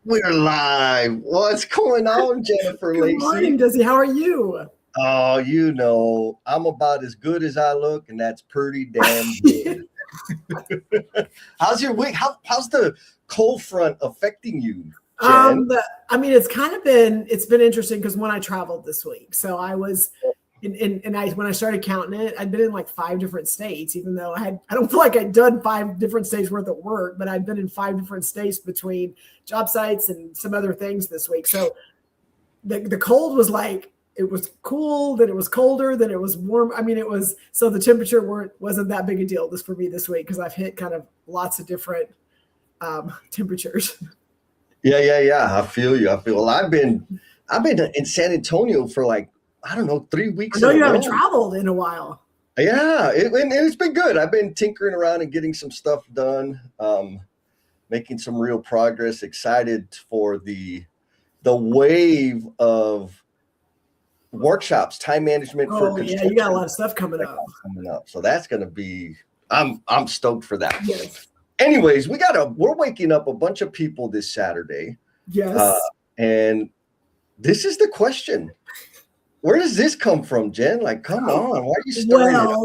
We're live. What's going on, Jennifer Good morning, Lacey? Desi. How are you? Oh, I'm about as good as I look, and that's pretty damn good. How's your week? How's the cold front affecting you, Jen? um, I mean, it's been interesting because when I traveled this week, so I was when I started counting it, I'd been in like 5 different states, even though I don't feel like I'd done 5 different states worth of work, but I'd been in 5 different states between job sites and some other things this week. So the cold was like it was cool, then it was colder, then it was warm. I mean, it was so the temperature wasn't that big a deal this for me this week because I've hit kind of lots of different temperatures. Yeah. I feel you. Well, I've been in San Antonio for like I don't know 3 weeks I in know a you haven't row. traveled in a while. Yeah, and it's been good. I've been tinkering around and getting some stuff done, making some real progress. Excited for the wave of workshops, time management for Oh yeah, you got a construction lot of stuff coming up. coming up. So that's going to be I'm stoked for that. Yes. Anyways, we're waking up a bunch of people this Saturday. Uh, Yes. and this is the question. Where does this come from, Jen? Like, come on, why are you stirring it up?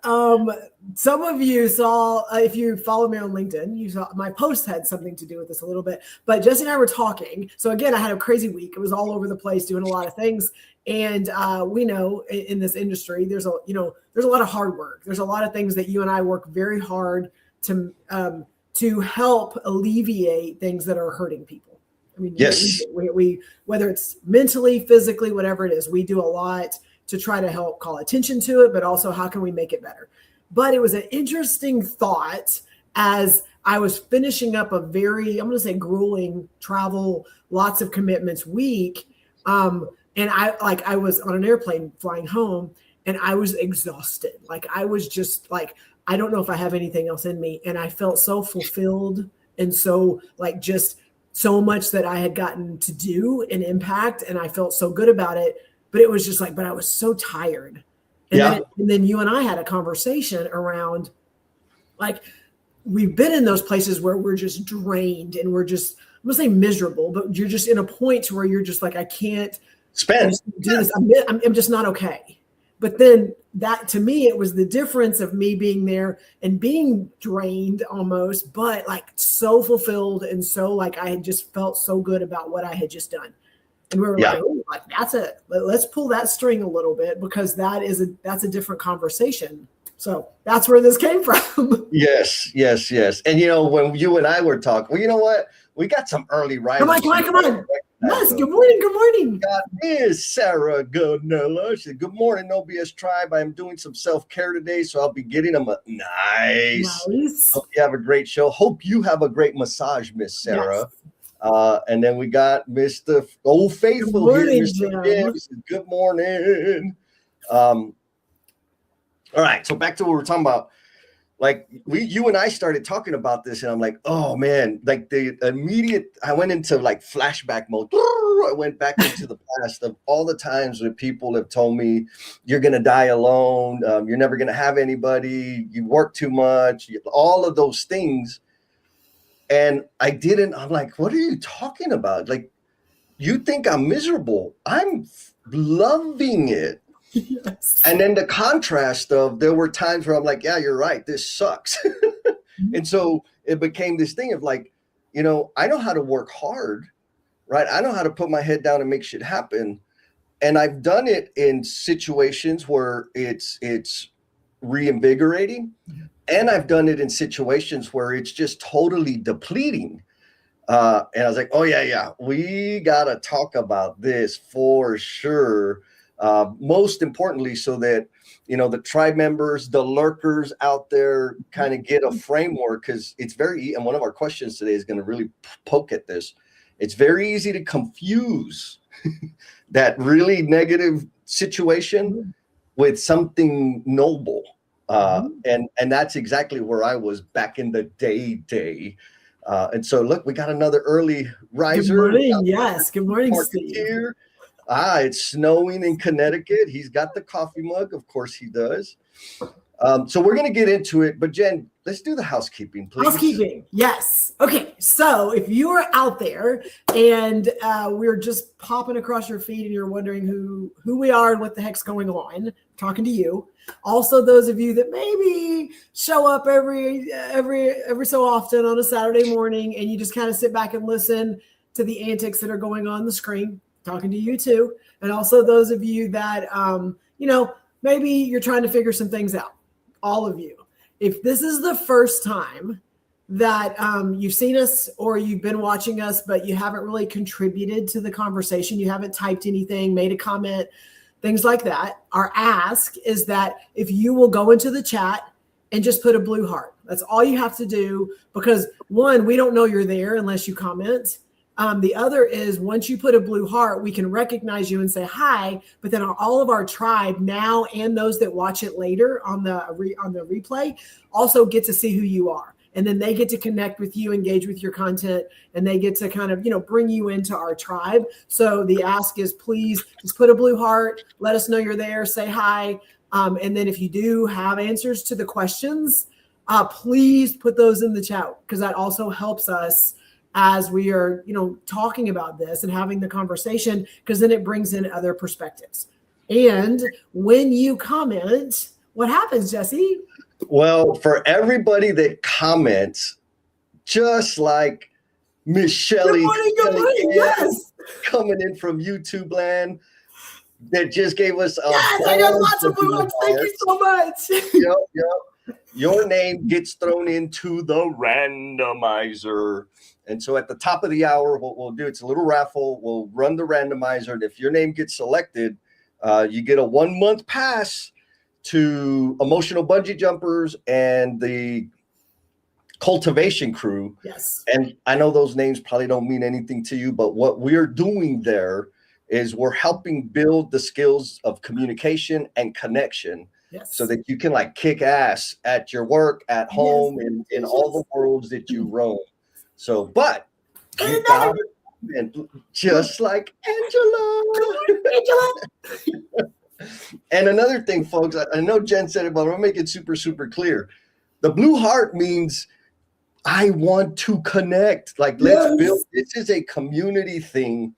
Well, some of you saw, if you follow me on LinkedIn, you saw my post had something to do with this a little bit. But Jesse and I were talking. So again, I had a crazy week. It was all over the place, doing a lot of things. And we know in this industry, there's a lot of hard work. There's a lot of things that you and I work very hard to help alleviate things that are hurting people. I mean, Yes. we whether it's mentally, physically, whatever it is, we do a lot to try to help call attention to it, but also how can we make it better? But it was an interesting thought as I was finishing up I'm going to say grueling travel, lots of commitments week. And I was on an airplane flying home and I was exhausted. Like I was just like, I don't know if I have anything else in me. And I felt so fulfilled and so like just so much that I had gotten to do and impact, and I felt so good about it. But it was just like, but I was so tired. And then you and I had a conversation around like we've been in those places where we're just drained and we're just I'm gonna say miserable, but you're just in a point to where you're just like, I can't Spend. do this. I'm just not okay. But then that to me, it was the difference of me being there and being drained almost, but like so fulfilled and so like I had just felt so good about what I had just done. And we were like, oh, like let's pull that string a little bit because that's a different conversation. So that's where this came from. Yes. And when you and I were talking, well, you know what? We got some early risers. Come on. Yes, good morning. Got Miss Sarah Godnella. She said, good morning, No BS Tribe. I'm doing some self-care today, so I'll be getting them. Nice. Hope you have a great show. Hope you have a great massage, Miss Sarah. Yes. And then we got Mr. Old Faithful here, Mr. Jim. He said, good morning. All right, so back to what we're talking about. Like you and I started talking about this and I'm like, oh man, like I went into like flashback mode. I went back into the past of all the times when people have told me you're going to die alone. You're never going to have anybody. You work too much, all of those things. And I'm like, what are you talking about? Like, you think I'm miserable. I'm loving it. Yes. And then the contrast of there were times where I'm like, yeah, you're right. This sucks. And so it became this thing of like, I know how to work hard, right? I know how to put my head down and make shit happen. And I've done it in situations where it's reinvigorating. And I've done it in situations where it's just totally depleting. And I was like, oh yeah, we got to talk about this for sure. Most importantly, so that, the tribe members, the lurkers out there kind of get a framework, because it's and one of our questions today is going to really poke at this. It's very easy to confuse that really negative situation with something noble. And that's exactly where I was back in the day. And so look, we got another early riser. Good morning. Yes. Good morning, Steve. Here. It's snowing in Connecticut. He's got the coffee mug. Of course he does. So we're going to get into it. But Jen, let's do the housekeeping, please. Housekeeping. Yes. Okay. So if you are out there and we're just popping across your feed and you're wondering who we are and what the heck's going on, I'm talking to you. Also, those of you that maybe show up every so often on a Saturday morning and you just kind of sit back and listen to the antics that are going on the screen, talking to you too. And also those of you that, maybe you're trying to figure some things out, all of you. If this is the first time that you've seen us or you've been watching us, but you haven't really contributed to the conversation, you haven't typed anything, made a comment, things like that, our ask is that if you will go into the chat and just put a blue heart. That's all you have to do, because one, we don't know you're there unless you comment. The other is once you put a blue heart, we can recognize you and say hi, but then all of our tribe now and those that watch it later on the replay also get to see who you are. And then they get to connect with you, engage with your content, and they get to kind of, bring you into our tribe. So the ask is please just put a blue heart, let us know you're there, say hi. And then if you do have answers to the questions, please put those in the chat, because that also helps us as we are, talking about this and having the conversation, because then it brings in other perspectives. And when you comment, what happens, Jesse? Well, for everybody that comments, just like Miss Shelley, yes, coming in from YouTube land, that just gave us yes, I got lots of blue hearts. Thank you so much. Yep. Your name gets thrown into the randomizer. And so at the top of the hour, what we'll do, it's a little raffle. We'll run the randomizer. And if your name gets selected, you get a 1-month pass to Emotional Bungee Jumpers and the Cultivation Crew. Yes. And I know those names probably don't mean anything to you, but what we're doing there is we're helping build the skills of communication and connection. Yes. So that you can kick ass at your work, at home, and in all the worlds that you roam. So, but you got it, just like Angela. And another thing, folks, I know Jen said it, but I'm going to make it super, super clear. The blue heart means I want to connect. Let's build. This is a community thing.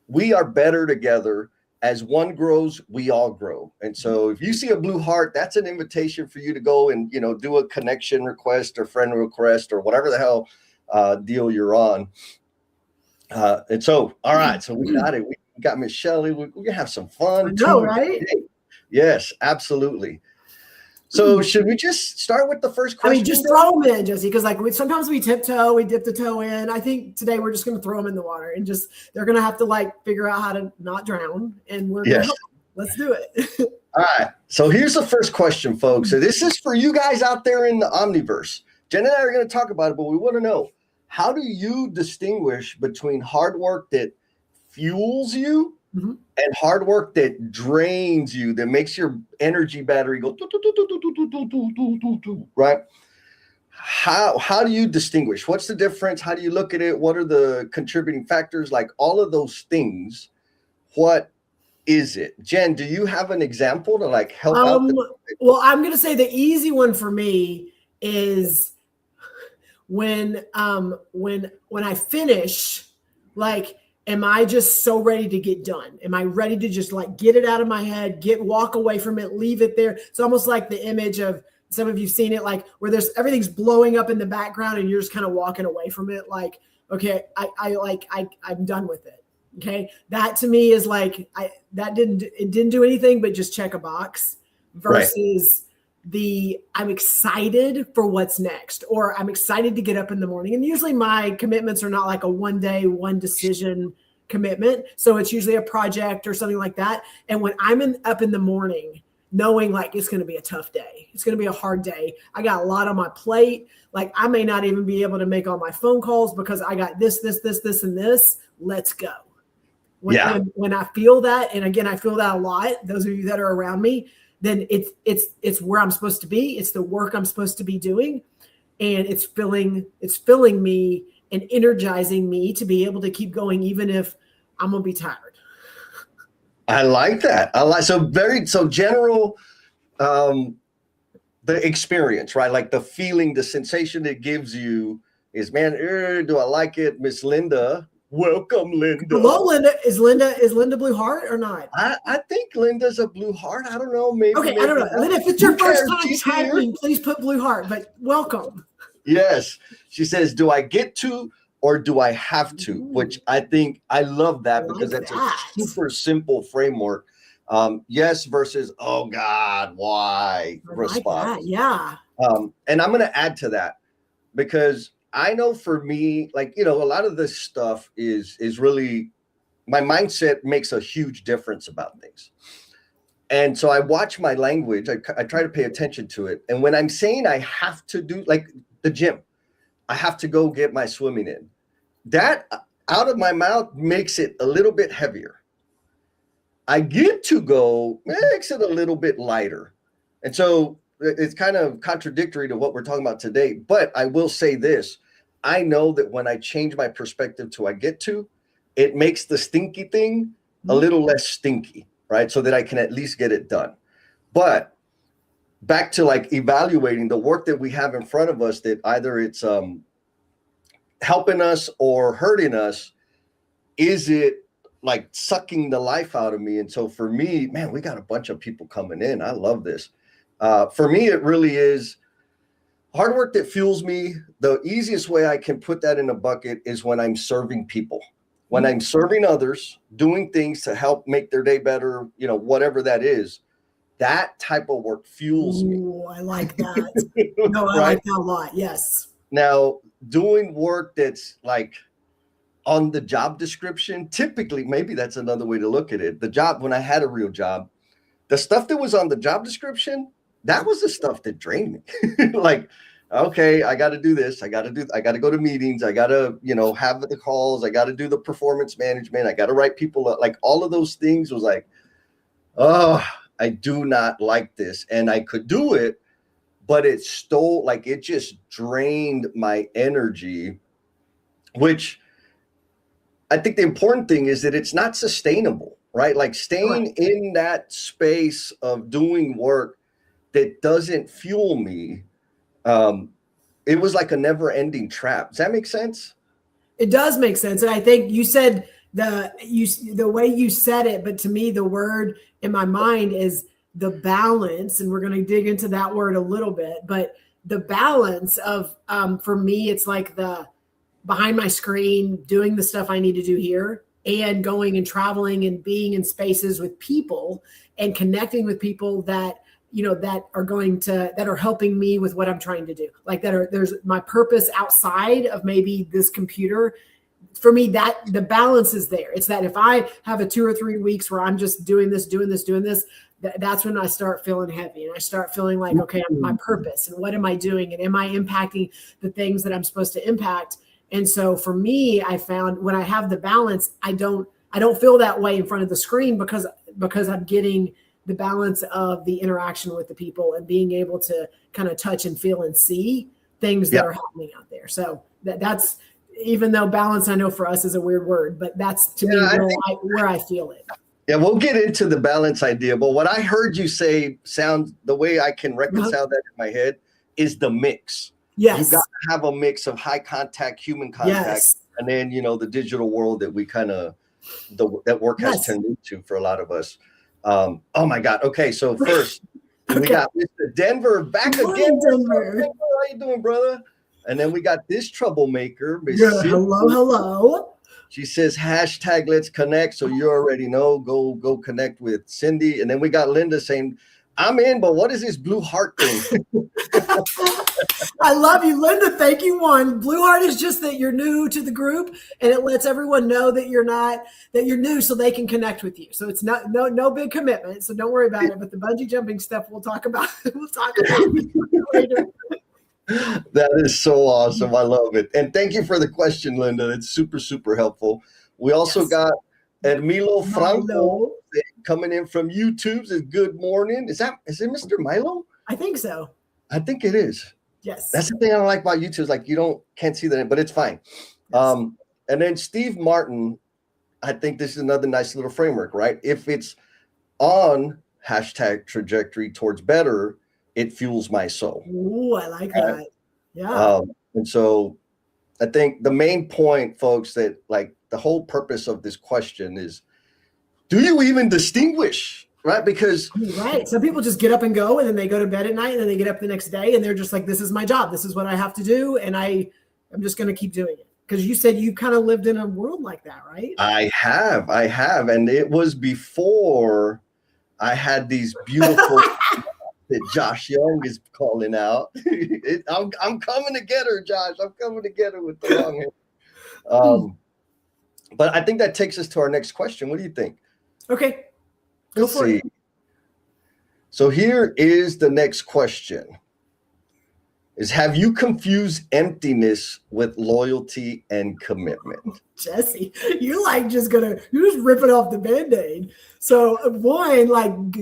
We are better together. As one grows, we all grow. And so if you see a blue heart, that's an invitation for you to go and, do a connection request or friend request or whatever the hell deal you're on. And so, all right. So we got it. We got Miss Shelley. We're going to have some fun. I know, right? Yes, absolutely. So should we just start with the first question? Just throw them in, Jesse, because sometimes we tiptoe, we dip the toe in. I think today we're just going to throw them in the water and they're going to have to figure out how to not drown, and we're going to help them. Let's do it. All right. So here's the first question, folks. So this is for you guys out there in the Omniverse. Jen and I are going to talk about it, but we want to know, how do you distinguish between hard work that fuels you and hard work that drains you, that makes your energy battery go right? How do you distinguish? What's the difference? How do you look at it? What are the contributing factors? All of those things. What is it? Jen, do you have an example to help out? Well, I'm going to say the easy one for me is when I finish, am I just so ready to get done? Am I ready to just get it out of my head, walk away from it, leave it there? It's almost like the image of, some of you've seen it, where there's everything's blowing up in the background and you're just kind of walking away from it. Okay, I'm done with it. Okay. That to me is it didn't do anything but just check a box versus I'm excited for what's next, or I'm excited to get up in the morning. And usually my commitments are not a 1 day, one decision commitment. So it's usually a project or something like that. And when I'm up in the morning, knowing it's going to be a tough day, it's going to be a hard day, I got a lot on my plate. I may not even be able to make all my phone calls because I got this, and this. Let's go. When I feel that, and again, I feel that a lot, those of you that are around me, then it's where I'm supposed to be. It's the work I'm supposed to be doing. And it's filling me and energizing me to be able to keep going, even if I'm going to be tired. I like that. So general, the experience, right? The feeling, the sensation it gives you is, man, do I like it? Miss Linda. Welcome, Linda. Hello, Linda. Is Linda Blue Heart or not? I think Linda's a Blue Heart. I don't know. Maybe. Okay, maybe I don't know. not. Linda, if it's your first time typing, please put Blue Heart, but welcome. Yes. She says, do I get to or do I have to? Which I think I love that because that's a super simple framework. Yes versus, oh God, why response. Yeah. And I'm going to add to that because I know for me, like, a lot of this stuff is really, my mindset makes a huge difference about things. And so I watch my language. I try to pay attention to it. And when I'm saying I have to do, like the gym, I have to go get my swimming in, that out of my mouth makes it a little bit heavier. I get to go makes it a little bit lighter. And so it's kind of contradictory to what we're talking about today. But I will say this. I know that when I change my perspective to I get to, it makes the stinky thing a little less stinky, right? So that I can at least get it done. But back to like evaluating the work that we have in front of us, that either it's helping us or hurting us, is it like sucking the life out of me? And so for me, man, we got a bunch of people coming in. I love this. For me, it really is hard work that fuels me. The easiest way I can put that in a bucket is when I'm serving people, when I'm serving others, doing things to help make their day better, whatever that is. That type of work fuels me. I like that. No, I like that a lot. Yes. Now, doing work that's like on the job description, typically, maybe that's another way to look at it. The job, when I had a real job, the stuff that was on the job description, that was the stuff that drained me. Like, okay, I got to do this. I got to go to meetings. I got to, have the calls. I got to do the performance management. I got to write people up. Like all of those things was like, oh, I do not like this. And I could do it, but it just drained my energy, which I think the important thing is that it's not sustainable, right? Like staying in that space of doing work that doesn't fuel me. It was like a never ending trap. Does that make sense? It does make sense. And I think you said the way you said it, but to me, the word in my mind is the balance. And we're going to dig into that word a little bit, but the balance of, for me, it's like the behind my screen, doing the stuff I need to do here and going and traveling and being in spaces with people and connecting with people that, that are helping me with what I'm trying to do. Like there's my purpose outside of maybe this computer. For me, that the balance is there. It's that if I have a 2 or 3 weeks where I'm just doing this, that's when I start feeling heavy and I start feeling like, okay, my purpose and what am I doing? And am I impacting the things that I'm supposed to impact? And so for me, I found when I have the balance, I don't feel that way in front of the screen because I'm getting the balance of the interaction with the people and being able to kind of touch and feel and see things that are happening out there. So that's, even though balance, I know for us is a weird word, but that's to me where I feel it. Yeah, we'll get into the balance idea, but what I heard you say sounds the way I can reconcile that in my head is the mix. Yes. You got to have a mix of high contact, human contact, and then, the digital world that we that work has turned into for a lot of us. Oh my God. Okay. So first we got Mr. Denver back again. Denver. How you doing, brother? And then we got this troublemaker, Miss Cindy. Hello. She says hashtag let's connect. So you already know, go connect with Cindy. And then we got Linda saying, I'm in, but what is this Blue Heart thing? I love you, Linda. Thank you. Blue Heart is just that you're new to the group, and it lets everyone know that you're new, so they can connect with you. So it's no big commitment. So don't worry about it. But the bungee jumping stuff, we'll talk about later. That is so awesome. I love it. And thank you for the question, Linda. It's super, super helpful. We also got Milo Franco coming in from YouTube. Says good morning. Is it Mr. Milo? I think so. I think it is. Yes. That's the thing I don't like about YouTube is like can't see that, but it's fine. Yes. And then Steve Martin, I think this is another nice little framework, right? If it's on hashtag trajectory towards better, it fuels my soul. Ooh, I like that. Yeah. And so I think the main point, folks, that like the whole purpose of this question is, do you even distinguish? Right? Because right. Some people just get up and go, and then they go to bed at night, and then they get up the next day, and they're just like, this is my job. This is what I have to do. And I'm just going to keep doing it. Because you said you kind of lived in a world like that, right? I have. And it was before I had these beautiful that Josh Young is calling out. I'm coming to get her, Josh. I'm coming to get her with the long hair. But I think that takes us to our next question. What do you think? Okay. Let's see. So here is the next question. Have you confused emptiness with loyalty and commitment? Jesse, you're just ripping off the Band-Aid. So one,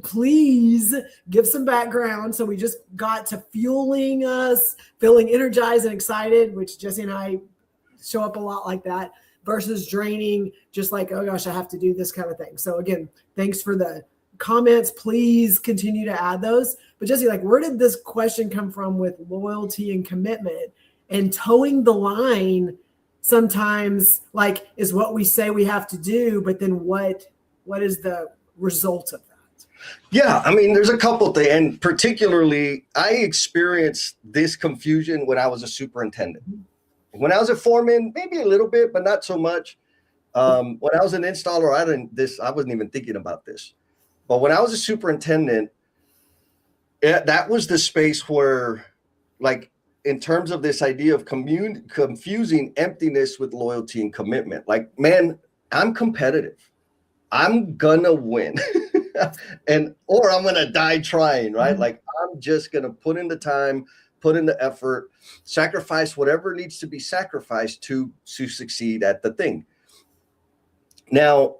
please give some background. So we just got to fueling us, feeling energized and excited, which Jesse and I show up a lot like that, versus draining, just like, oh gosh, I have to do this kind of thing. So again, thanks for the comments. Please continue to add those. But Jesse, where did this question come from with loyalty and commitment and towing the line? Sometimes is what we say we have to do, but then what is the result of that? Yeah, I mean, there's a couple things, and particularly I experienced this confusion when I was a superintendent. When I was a foreman, maybe a little bit, but not so much. When I was an installer, I wasn't even thinking about this. But when I was a superintendent, that was the space where, in terms of this idea of confusing emptiness with loyalty and commitment, man, I'm competitive. I'm gonna win, or I'm gonna die trying, right? I'm just gonna put in the time, put in the effort, sacrifice whatever needs to be sacrificed to succeed at the thing. Now,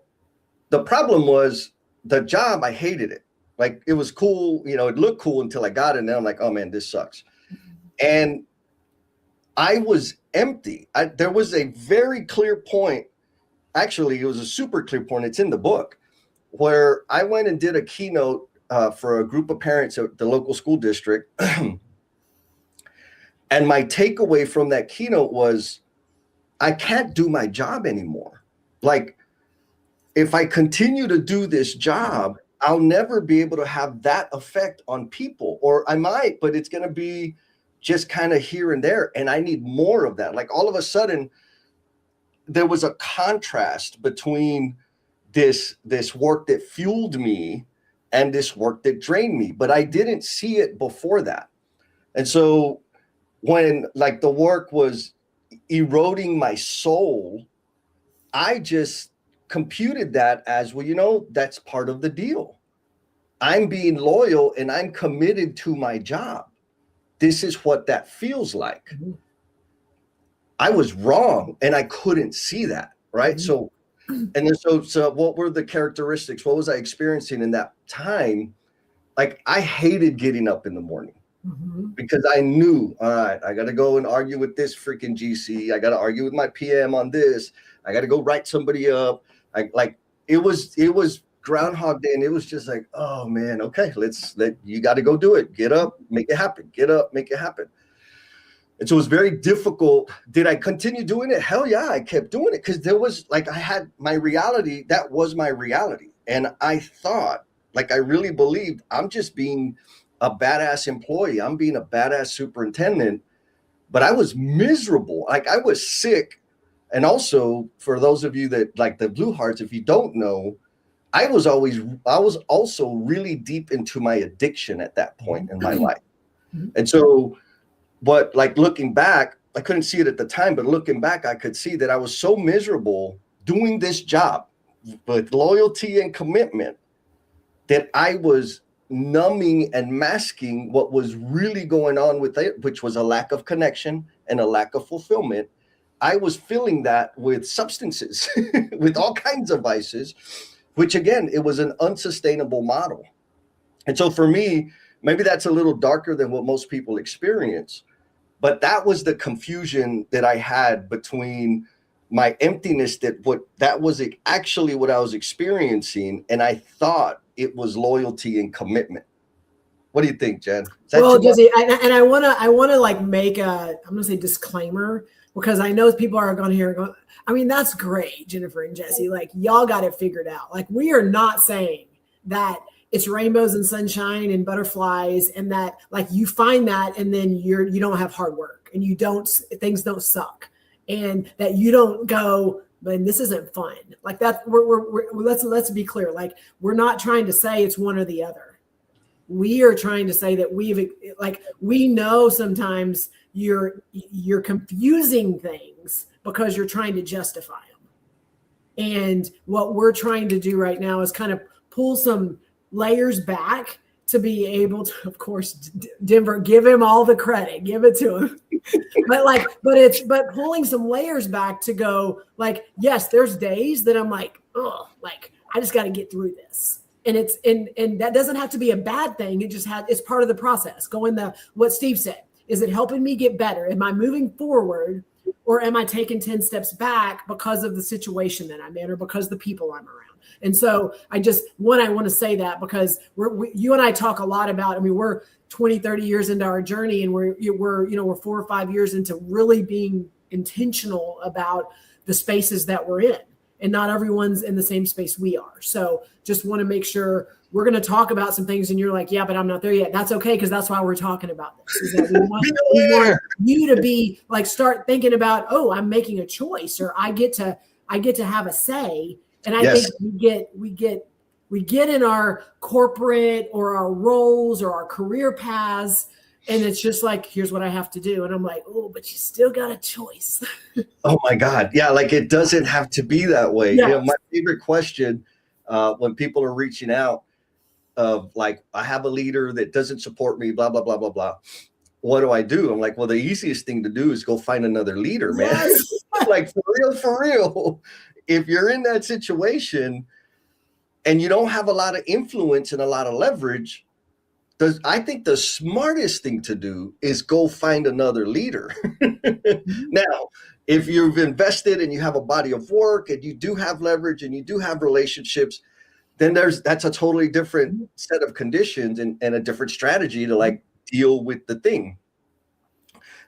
the problem was the job, I hated it. It was cool, it looked cool until I got it, and then I'm like, oh man, this sucks. And I was empty. There was a very clear point. Actually, it was a super clear point. It's in the book, where I went and did a keynote for a group of parents at the local school district. And my takeaway from that keynote was, I can't do my job anymore. If I continue to do this job, I'll never be able to have that effect on people, or I might, but it's going to be just kind of here and there. And I need more of that. All of a sudden, there was a contrast between this work that fueled me and this work that drained me, but I didn't see it before that. And so when the work was eroding my soul, I just computed that as, well, that's part of the deal. I'm being loyal and I'm committed to my job. This is what that feels like. Mm-hmm. I was wrong and I couldn't see that, right? Mm-hmm. So what were the characteristics? What was I experiencing in that time? I hated getting up in the morning. Mm-hmm. Because I knew, all right, I got to go and argue with this freaking GC. I got to argue with my PM on this. I got to go write somebody up. It was Groundhog Day, and it was just oh man, okay, you got to go do it. Get up, make it happen. Get up, make it happen. And so it was very difficult. Did I continue doing it? Hell yeah, I kept doing it, because there was I had my reality. That was my reality, and I thought, I really believed I'm just being a badass employee. I'm being a badass superintendent, but I was miserable. I was sick. And also, for those of you that the Blue Hearts, if you don't know, I was also really deep into my addiction at that point in my life. And so, but looking back, I couldn't see it at the time, but looking back, I could see that I was so miserable doing this job with loyalty and commitment that I was numbing and masking what was really going on with it, which was a lack of connection and a lack of fulfillment. I was filling that with substances, with all kinds of vices, which again, it was an unsustainable model. And so for me, maybe that's a little darker than what most people experience, but that was the confusion that I had between my emptiness, that was actually what I was experiencing. And I thought it was loyalty and commitment. What do you think, Jen? Well, Jesse, and I want to make I'm going to say disclaimer. because I know people are going to hear going, I mean, that's great, Jennifer and Jesse. Like, y'all got it figured out. Like, we are not saying that it's rainbows and sunshine and butterflies and that like you find that and then you don't have hard work and things don't suck and that you don't go, man, this isn't fun. Like that. Let's be clear. Like, we're not trying to say it's one or the other. We are trying to say that we know sometimes you're confusing things because you're trying to justify them. And what we're trying to do right now is kind of pull some layers back to be able to, of course, Denver, give him all the credit, give it to him. but pulling some layers back to go like, yes, there's days that I'm like, oh, like I just got to get through this. And and that doesn't have to be a bad thing. It's part of the process. What Steve said, is it helping me get better? Am I moving forward or am I taking 10 steps back because of the situation that I'm in or because of the people I'm around? And so I want to say that because you and I talk a lot about, I mean, we're 20, 30 years into our journey and we're 4 or 5 years into really being intentional about the spaces that we're in. And not everyone's in the same space we are. So just want to make sure we're going to talk about some things and you're like, yeah, but I'm not there yet. That's okay. Cause that's why we're talking about this is that we want you to be like, start thinking about, oh, I'm making a choice or I get to have a say. And I think we get in our corporate or our roles or our career paths. And it's just like, here's what I have to do. And I'm like, oh, but you still got a choice. Oh my God. Yeah. Like it doesn't have to be that way. Yes. You know, my favorite question when people are reaching out of like, I have a leader that doesn't support me, blah, blah, blah, blah, blah. What do I do? I'm like, well, the easiest thing to do is go find another leader, man. Yes. Like for real. If you're in that situation and you don't have a lot of influence and a lot of leverage, I think the smartest thing to do is go find another leader. Now, if you've invested and you have a body of work and you do have leverage and you do have relationships, then that's a totally different set of conditions and a different strategy to like deal with the thing.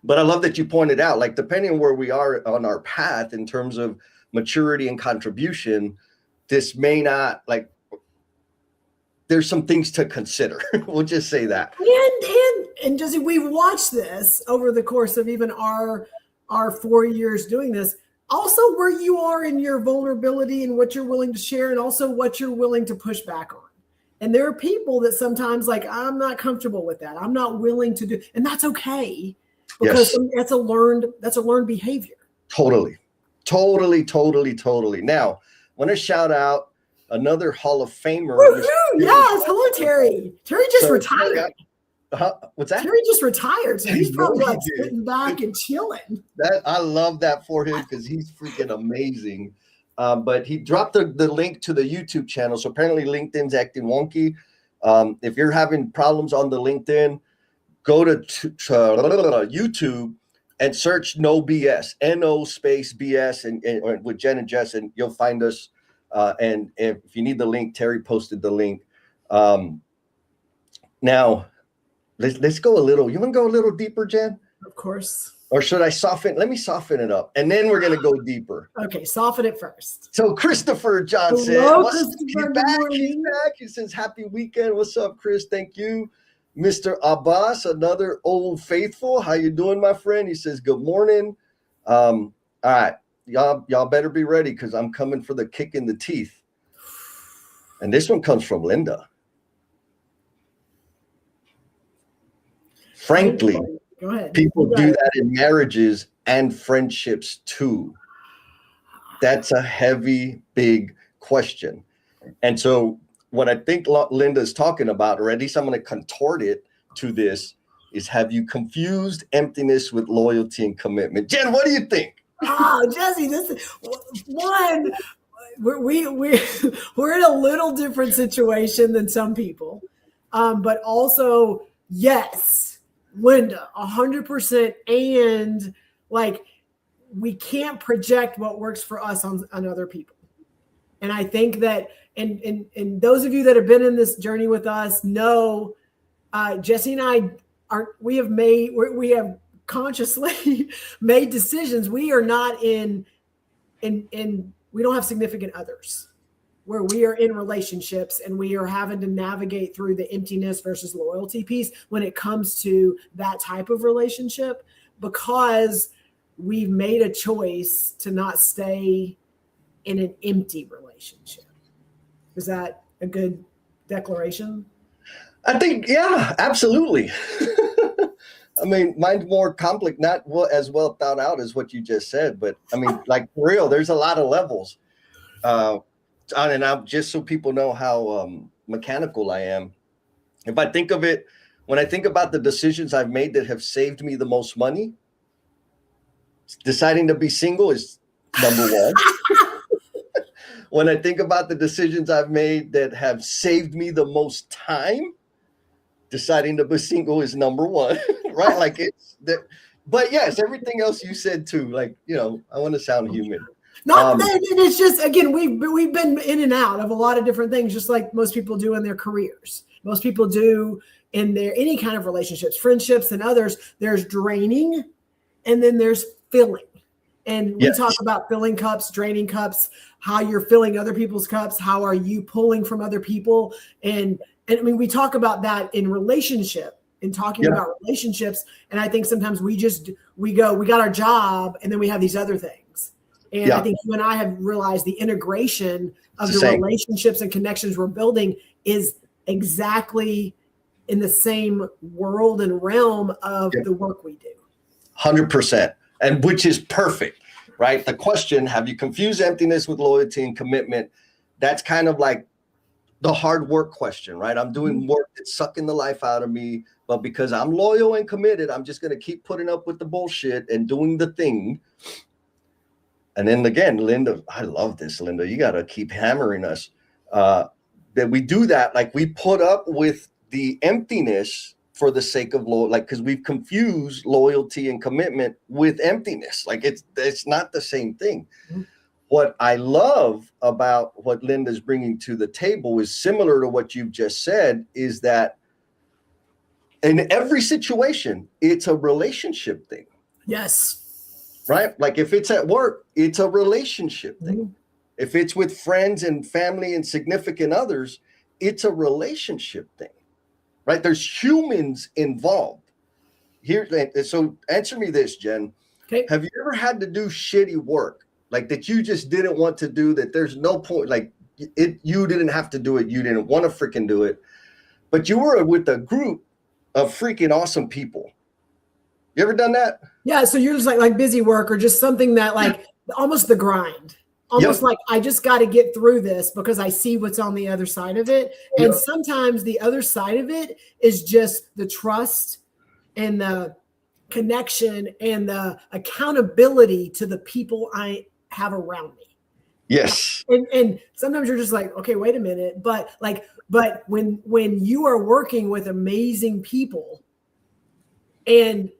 But I love that you pointed out, like, depending on where we are on our path in terms of maturity and contribution, this may not like, there's some things to consider. We'll just say that. And Jesse, we've watched this over the course of even our 4 years doing this. Also, where you are in your vulnerability and what you're willing to share, and also what you're willing to push back on. And there are people that sometimes like, I'm not comfortable with that. I'm not willing to do, and that's okay because that's a learned behavior. Totally. Now, I want to shout out another Hall of Famer. Yes, hello, Terry. Terry just retired. What's that? Terry just retired, so he's probably like sitting back and chilling. I love that for him because he's freaking amazing. But he dropped the link to the YouTube channel. So apparently LinkedIn's acting wonky. If you're having problems on the LinkedIn, go to YouTube and search No BS, NO space BS, and with Jen and Jess, and you'll find us. And if you need the link, Terry posted the link. Now, let's go a little. You want to go a little deeper, Jen? Of course. Or should I soften? Let me soften it up, and then we're going to go deeper. Okay, soften it first. So Christopher Johnson, hello, Christopher. He's back. He says, happy weekend. What's up, Chris? Thank you. Mr. Abbas, another old faithful. How you doing, my friend? He says, good morning. All right. Y'all better be ready because I'm coming for the kick in the teeth. And this one comes from Linda. Frankly, go ahead. People do that in marriages and friendships too. That's a heavy, big question. And so what I think Linda's talking about, or at least I'm going to contort it to this, is have you confused emptiness with loyalty and commitment? Jen, what do you think? Oh, Jesse, this is one. We're in a little different situation than some people, but also yes, Linda, 100%. And like, we can't project what works for us on other people. And I think that, and those of you that have been in this journey with us know, Jesse and I we have consciously made decisions. We are not in we don't have significant others where we are in relationships and we are having to navigate through the emptiness versus loyalty piece when it comes to that type of relationship, because we've made a choice to not stay in an empty relationship. Is that a good declaration? I think, yeah, absolutely. I mean, mine's more complex, not as well thought out as what you just said, but I mean, like for real, there's a lot of levels. And I'm just so people know how mechanical I am. If I think of it, when I think about the decisions I've made that have saved me the most money, deciding to be single is number one. When I think about the decisions I've made that have saved me the most time, deciding to be single is number one, right? Like it's that, but yes, everything else you said too. Like, you know, I want to sound human. Not that it's just, again, we've been in and out of a lot of different things, just like most people do in their careers. Most people do in their any kind of relationships, friendships, and others. There's draining, and then there's filling. And we talk about filling cups, draining cups, how you're filling other people's cups, how are you pulling from other people, and I mean, we talk about that in relationship and talking about relationships. And I think sometimes we got our job and then we have these other things. And I think you and I have realized the integration of the relationships and connections we're building is exactly in the same world and realm of the work we do. 100%. And which is perfect, right? The question, have you confused emptiness with loyalty and commitment? That's kind of like the hard work question, right? I'm doing work that's sucking the life out of me, but because I'm loyal and committed, I'm just going to keep putting up with the bullshit and doing the thing. And then again, Linda, I love this, Linda. You got to keep hammering us that we do that. Like we put up with the emptiness for the sake of like, because we've confused loyalty and commitment with emptiness. Like it's not the same thing. What I love about what Linda's bringing to the table is similar to what you've just said, is that in every situation, it's a relationship thing. Yes. Right? Like if it's at work, it's a relationship thing. If it's with friends and family and significant others, it's a relationship thing. Right? There's humans involved. Here, so answer me this, Jen. Okay. Have you ever had to do shitty work? Like that you just didn't want to do, that there's no point, like you didn't have to do it. You didn't want to freaking do it, but you were with a group of freaking awesome people. You ever done that? Yeah. So you're just like busy work or just something that like almost the grind, almost like I just got to get through this because I see what's on the other side of it. And sometimes the other side of it is just the trust and the connection and the accountability to the people I have around me. Yes. And sometimes you're just like, okay, wait a minute. But when you are working with amazing people, and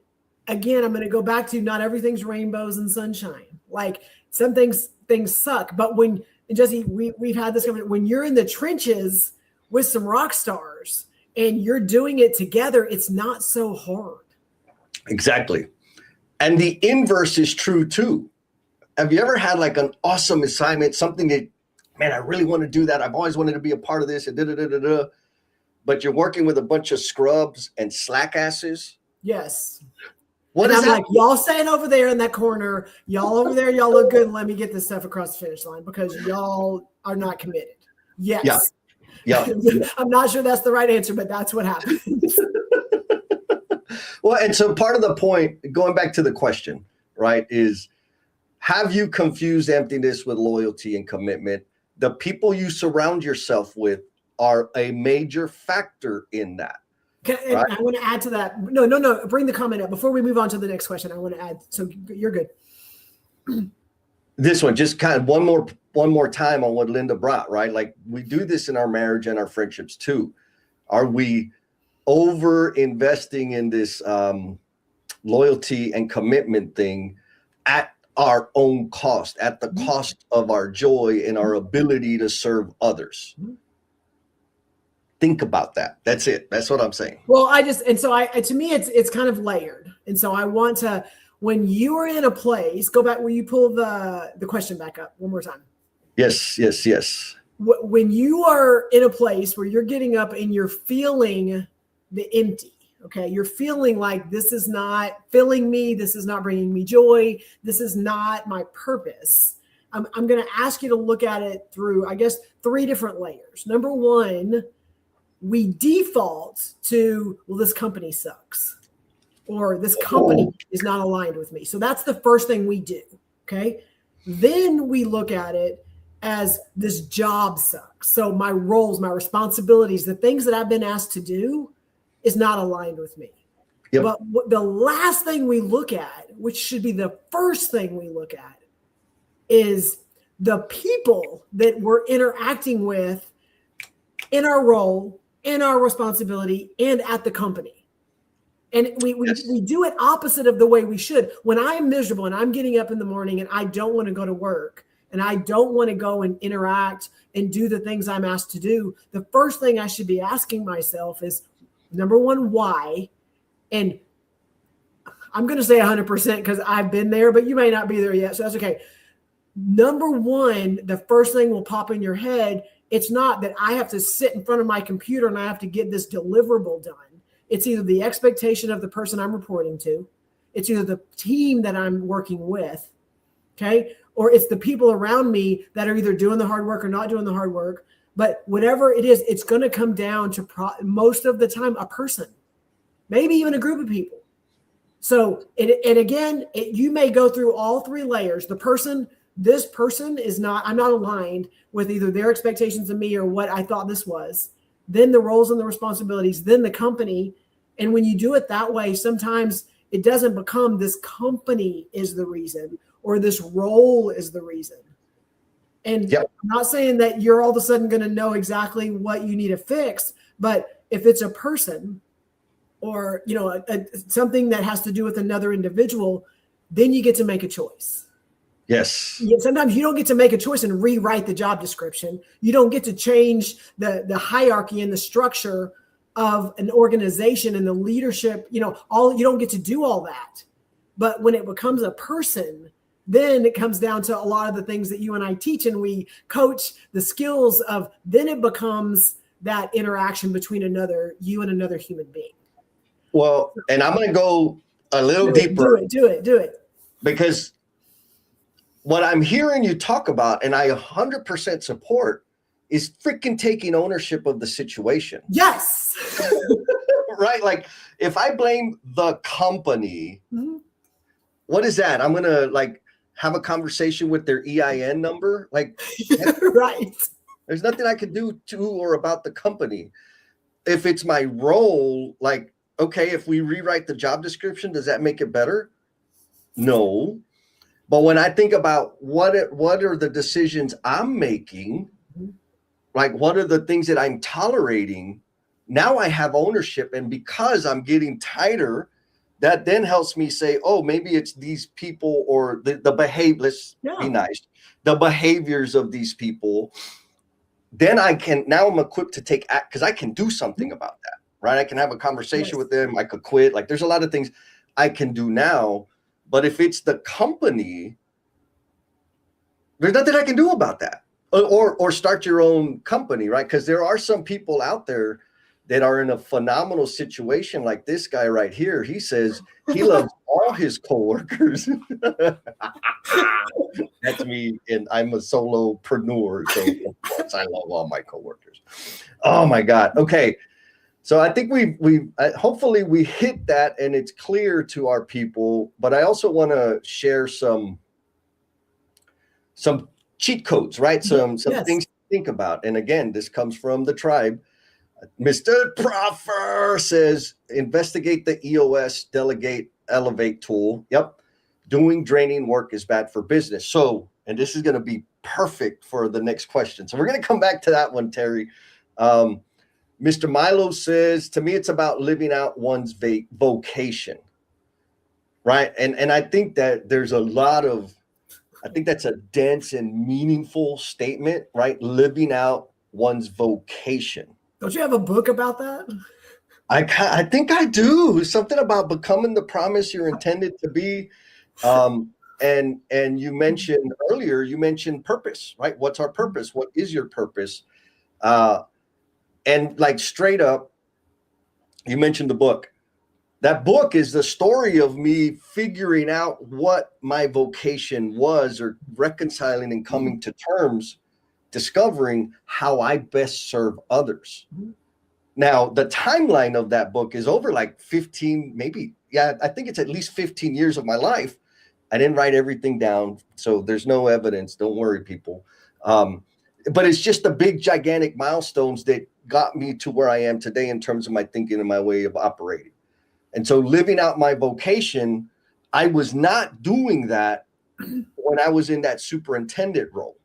again, I'm going to go back to not everything's rainbows and sunshine. Like some things suck. But when, Jesse, we've had this conversation, when you're in the trenches with some rock stars and you're doing it together, it's not so hard. Exactly. And the inverse is true too. Have you ever had like an awesome assignment, something that, man, I really want to do that. I've always wanted to be a part of this, and but you're working with a bunch of scrubs and slack asses? Yes. What and is I'm that? Like, y'all stand over there in that corner. Y'all over there, y'all look good. And let me get this stuff across the finish line because y'all are not committed. Yes. Yeah. I'm not sure that's the right answer, but that's what happens. Well, and so part of the point, going back to the question, right, is have you confused emptiness with loyalty and commitment? The people you surround yourself with are a major factor in that. Right? I want to add to that. No. Bring the comment up. Before we move on to the next question, I want to add. So you're good. This one, just kind of one more time on what Linda brought, right? Like we do this in our marriage and our friendships too. Are we over investing in this loyalty and commitment thing at our own cost, at the cost of our joy and our ability to serve others? think about that. That's it. That's what I'm saying. Well, to me, it's kind of layered. And so I want to, when you are in a place, go back, will you pull the question back up one more time? Yes. When you are in a place where you're getting up and you're feeling the empty, okay, you're feeling like this is not filling me, this is not bringing me joy, this is not my purpose. I'm going to ask you to look at it through, I guess, 3 different layers. Number one, we default to, well, this company sucks, or this company is not aligned with me. So that's the first thing we do, okay? Then we look at it as this job sucks. So my roles, my responsibilities, the things that I've been asked to do is not aligned with me. Yep. But the last thing we look at, which should be the first thing we look at, is the people that we're interacting with in our role, in our responsibility, and at the company. And we do it opposite of the way we should. When I'm miserable and I'm getting up in the morning and I don't want to go to work and I don't want to go and interact and do the things I'm asked to do, the first thing I should be asking myself is, number one, why? And I'm going to say 100% because I've been there, but you may not be there yet. So that's okay. Number one, the first thing will pop in your head. It's not that I have to sit in front of my computer and I have to get this deliverable done. It's either the expectation of the person I'm reporting to. It's either the team that I'm working with. Okay. Or it's the people around me that are either doing the hard work or not doing the hard work. But whatever it is, it's going to come down to most of the time a person, maybe even a group of people. So, you may go through all 3 layers. The person, this person I'm not aligned with either their expectations of me or what I thought this was. Then the roles and the responsibilities, then the company. And when you do it that way, sometimes it doesn't become this company is the reason or this role is the reason. And yep. I'm not saying that you're all of a sudden going to know exactly what you need to fix, but if it's a person or, something that has to do with another individual, then you get to make a choice. Yes. Sometimes you don't get to make a choice and rewrite the job description. You don't get to change the hierarchy and the structure of an organization and the leadership. You don't get to do all that. But when it becomes a person, then it comes down to a lot of the things that you and I teach and we coach the skills of, then it becomes that interaction between you and another human being. Well, and I'm going to go a little deeper. Do it. Because what I'm hearing you talk about, and I 100% support, is freaking taking ownership of the situation. Yes. Right? Like, if I blame the company, what is that? I'm going to have a conversation with their EIN number? Right. There's nothing I can do to or about the company. If it's my role, okay, if we rewrite the job description, does that make it better? No. But when I think about what are the decisions I'm making, what are the things that I'm tolerating, now I have ownership. And because I'm getting tighter, that then helps me say, oh, maybe it's these people or the behavior, let's be nice, the behaviors of these people. Then now I'm equipped to take act because I can do something about that, right? I can have a conversation with them. I could quit. There's a lot of things I can do now. But if it's the company, there's nothing I can do about that. Or start your own company, right? Because there are some people out there that are in a phenomenal situation like this guy right here. He says he loves all his coworkers. That's me, and I'm a solopreneur, so of course I love all my coworkers. Oh my God. Okay. So I think we hopefully we hit that and it's clear to our people, but I also want to share some cheat codes, right? Some things to think about. And again, this comes from the tribe. Mr. Proffer says, investigate the EOS, delegate, elevate tool. Yep. Doing draining work is bad for business. So, and this is going to be perfect for the next question. So we're going to come back to that one, Terry. Mr. Milo says, to me, it's about living out one's vocation, right? And I think that there's I think that's a dense and meaningful statement, right? Living out one's vocation. Don't you have a book about that? I think I do. Something about becoming the promise you're intended to be. And you mentioned earlier, you mentioned purpose, right? What's our purpose? What is your purpose? And like straight up, you mentioned the book. That book is the story of me figuring out what my vocation was, or reconciling and coming to terms, discovering how I best serve others. Now, the timeline of that book is over like 15, maybe, I think it's at least 15 years of my life. I didn't write everything down, so there's no evidence. Don't worry, people. But it's just the big, gigantic milestones that got me to where I am today in terms of my thinking and my way of operating. And so living out my vocation, I was not doing that when I was in that superintendent role,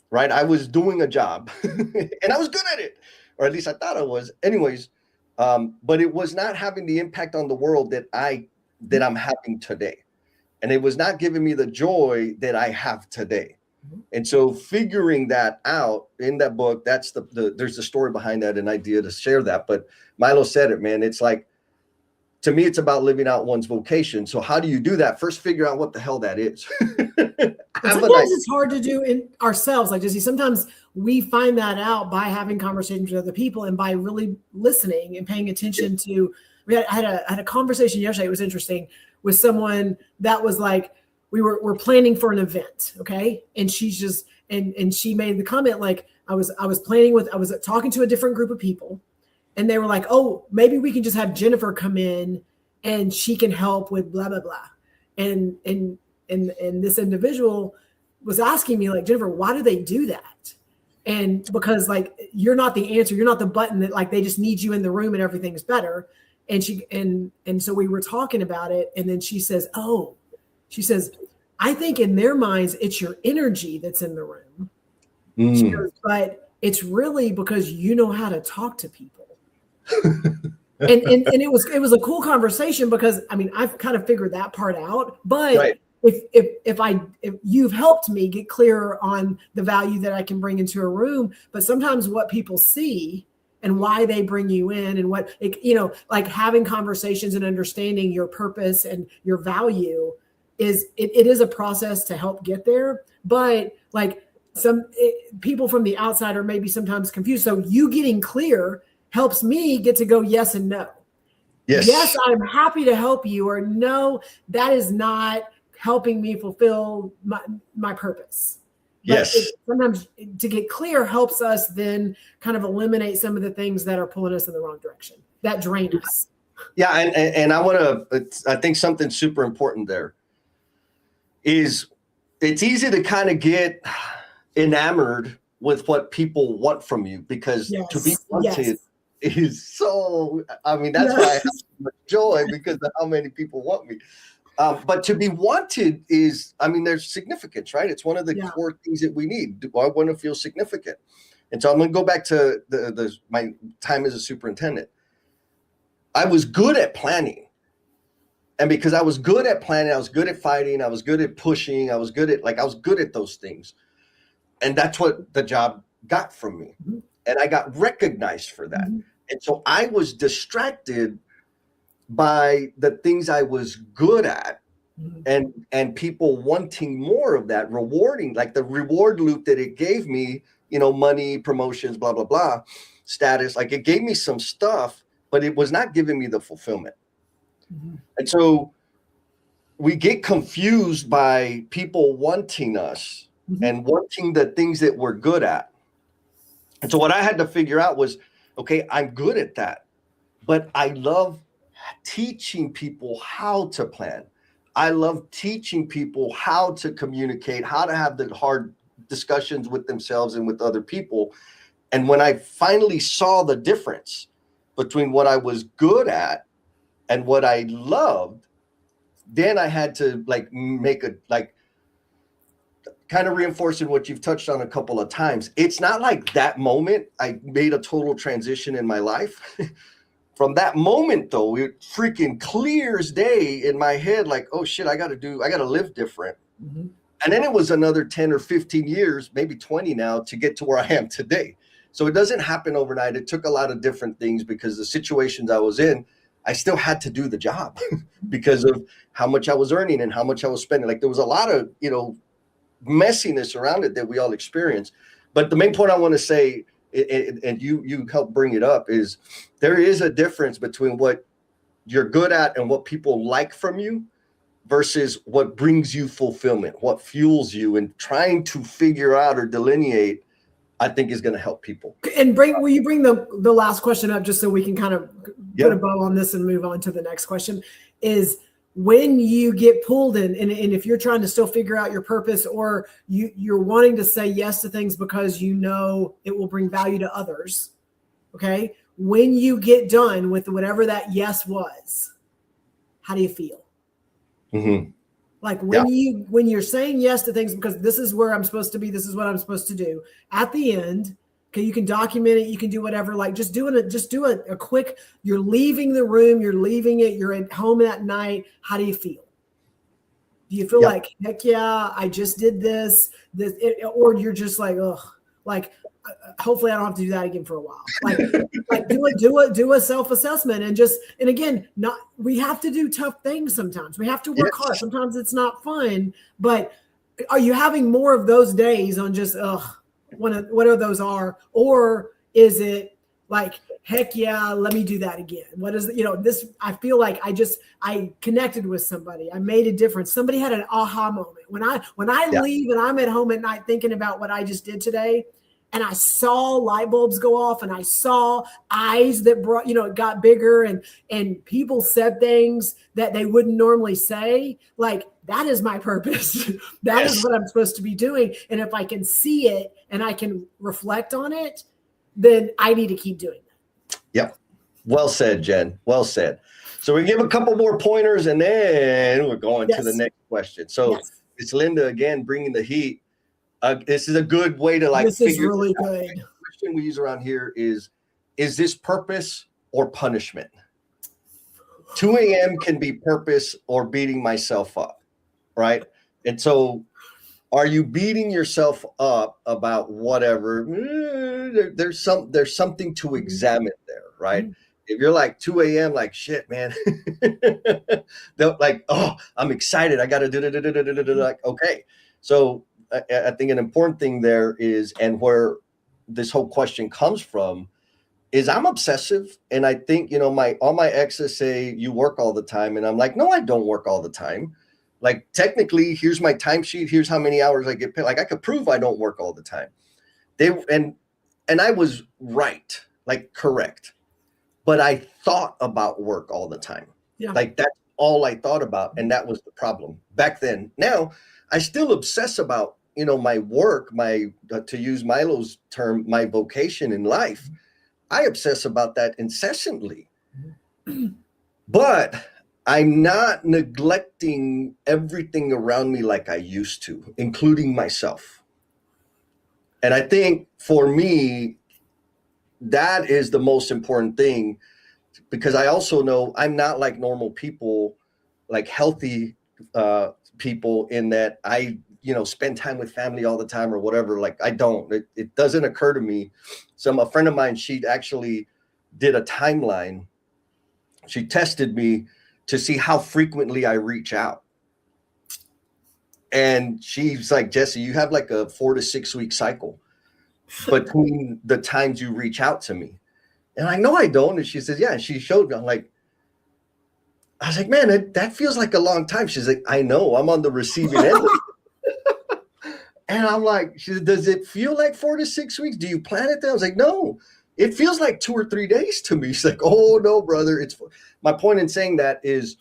right? I was doing a job and I was good at it, or at least I thought I was. Anyways, but it was not having the impact on the world that I'm having today. And it was not giving me the joy that I have today. And so figuring that out in that book, that's there's the story behind that, an idea to share that. But Milo said it, man. It's like, to me, it's about living out one's vocation. So how do you do that? First, figure out what the hell that is. Sometimes it's hard to do in ourselves. Like Jesse, sometimes we find that out by having conversations with other people and by really listening and paying attention to. I had a conversation yesterday. It was interesting, with someone that was like, we're planning for an event, okay, and she's just and she made the comment like, I was talking to a different group of people. And they were like, oh, maybe we can just have Jennifer come in and she can help with blah, blah, blah. And this individual was asking me like, Jennifer, why do they do that? And because like, you're not the answer, you're not the button that like, they just need you in the room and everything's better. And so we were talking about it. And then she says, I think in their minds, it's your energy that's in the room. She goes, but it's really because you know how to talk to people. and it was a cool conversation, because I mean, I've kind of figured that part out, but right. if you've helped me get clear on the value that I can bring into a room, but sometimes what people see and why they bring you in and what, like having conversations and understanding your purpose and your value it is a process to help get there. But like people from the outside are maybe sometimes confused. So you getting clear helps me get to go yes and no. Yes, I'm happy to help you, or no, that is not helping me fulfill my purpose. But sometimes to get clear helps us then kind of eliminate some of the things that are pulling us in the wrong direction, that drain us. Yeah, and I think something super important there is it's easy to kind of get enamored with what people want from you, because to be wanted is so, I mean, that's why I have so much joy, because of how many people want me. But to be wanted is, I mean, there's significance, right? It's one of the core things that we need. Do I want to feel significant? And so I'm going to go back to my time as a superintendent. I was good at planning. And because I was good at planning, I was good at fighting, I was good at pushing, I was good at those things. And that's what the job got from me. Mm-hmm. And I got recognized for that. Mm-hmm. And so I was distracted by the things I was good at, and people wanting more of that, rewarding, like the reward loop that it gave me, money, promotions, blah, blah, blah, status. Like it gave me some stuff, but it was not giving me the fulfillment. Mm-hmm. And so we get confused by people wanting us and wanting the things that we're good at. And so what I had to figure out was, okay, I'm good at that, but I love teaching people how to plan. I love teaching people how to communicate, how to have the hard discussions with themselves and with other people. And when I finally saw the difference between what I was good at and what I loved, then I had to kind of reinforcing what you've touched on a couple of times. It's not like that moment I made a total transition in my life. From that moment, though, it freaking clear as day in my head, like, oh shit, I got to live different. Mm-hmm. And then it was another 10 or 15 years, maybe 20 now, to get to where I am today. So it doesn't happen overnight. It took a lot of different things because the situations I was in, I still had to do the job because of how much I was earning and how much I was spending. Like there was a lot of, messiness around it that we all experience. But the main point I want to say, and you help bring it up, is there is a difference between what you're good at and what people like from you versus what brings you fulfillment, what fuels you, and trying to figure out or delineate, I think is going to help people. And will you bring the last question up just so we can kind of put a bow on this and move on to the next question? Is when you get pulled in, and if you're trying to still figure out your purpose, or you're wanting to say yes to things because you know it will bring value to others, okay? When you get done with whatever that yes was, how do you feel? Mm-hmm. Like when you're saying yes to things because this is where I'm supposed to be, this is what I'm supposed to do. At the end, okay, you can document it, you can do whatever. Like just do a quick. You're leaving the room, you're leaving it, you're at home at night. How do you feel? Do you feel like, heck yeah, I just did this, or you're just like, ugh, like hopefully I don't have to do that again for a while. Like do a self-assessment and again, we have to do tough things sometimes. We have to work hard. Sometimes it's not fun, but are you having more of those days on just whatever those are, or is it like, heck yeah, let me do that again? What is this? I feel like I connected with somebody. I made a difference. Somebody had an aha moment. When I leave and I'm at home at night thinking about what I just did today, and I saw light bulbs go off, and I saw eyes that it got bigger, and people said things that they wouldn't normally say. Like, that is my purpose. That is what I'm supposed to be doing. And if I can see it and I can reflect on it, then I need to keep doing that. Yep. Well said, Jen. Well said. So we give a couple more pointers and then we're going to the next question. So it's Linda again, bringing the heat. This is a good way to this is really good. The question we use around here is this purpose or punishment? 2 a.m. can be purpose or beating myself up, right? And so are you beating yourself up about whatever? There's something to examine there, right? Mm-hmm. If you're like 2 a.m., like, shit, man, like, oh, I'm excited. I got to do. Like, okay. So I think an important thing there is, and where this whole question comes from, is I'm obsessive. And I think, all my exes say you work all the time. And I'm like, no, I don't work all the time. Like, technically, here's my timesheet. Here's how many hours I get paid. Like, I could prove I don't work all the time. And I was right, like, correct. But I thought about work all the time. Yeah. Like, that's all I thought about. And that was the problem back then. Now, I still obsess about, my work, to use Milo's term, my vocation in life. I obsess about that incessantly. But I'm not neglecting everything around me like I used to, including myself. And I think for me, that is the most important thing, because I also know I'm not like normal people, like healthy people, in that I, spend time with family all the time or whatever. Like, I don't, it doesn't occur to me. A friend of mine, she actually did a timeline. She tested me to see how frequently I reach out. And she's like, Jesse, you have like a 4 to 6 week cycle between the times you reach out to me. And I know I don't. And she says, yeah. And she showed me. I was like, man, that feels like a long time. She's like, I know, I'm on the receiving end. And I'm like, she said, does it feel like 4 to 6 weeks? Do you plan it there? I was like, no, it feels like 2 or 3 days to me. She's like, oh no, brother. My point in saying that is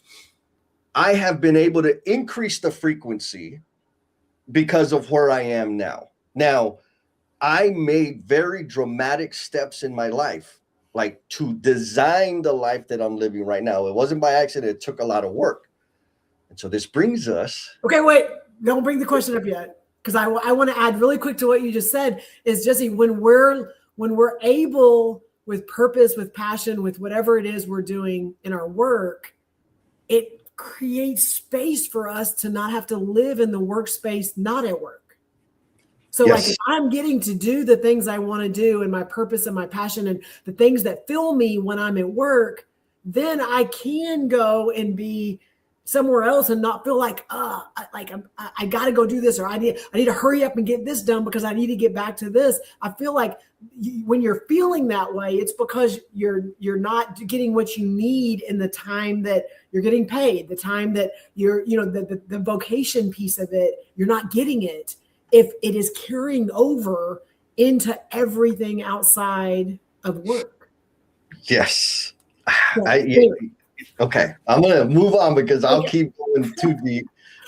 I have been able to increase the frequency because of where I am now. Now, I made very dramatic steps in my life, like to design the life that I'm living right now. It wasn't by accident. It took a lot of work. And so this brings us. Okay, wait, don't bring the question up yet. Because I want to add really quick to what you just said is, Jesse, when we're able, with purpose, with passion, with whatever it is we're doing in our work, it creates space for us to not have to live in the workspace, not at work. So like if I'm getting to do the things I want to do and my purpose and my passion and the things that fill me when I'm at work, then I can go and be somewhere else and not feel like, I got to go do this, or I need to hurry up and get this done because I need to get back to this. I feel like when you're feeling that way, it's because you're not getting what you need in the time that you're getting paid, the time that you're, the vocation piece of it, you're not getting it. If it is carrying over into everything outside of work. Yes. Okay. I'm going to move on because I'll keep going too deep.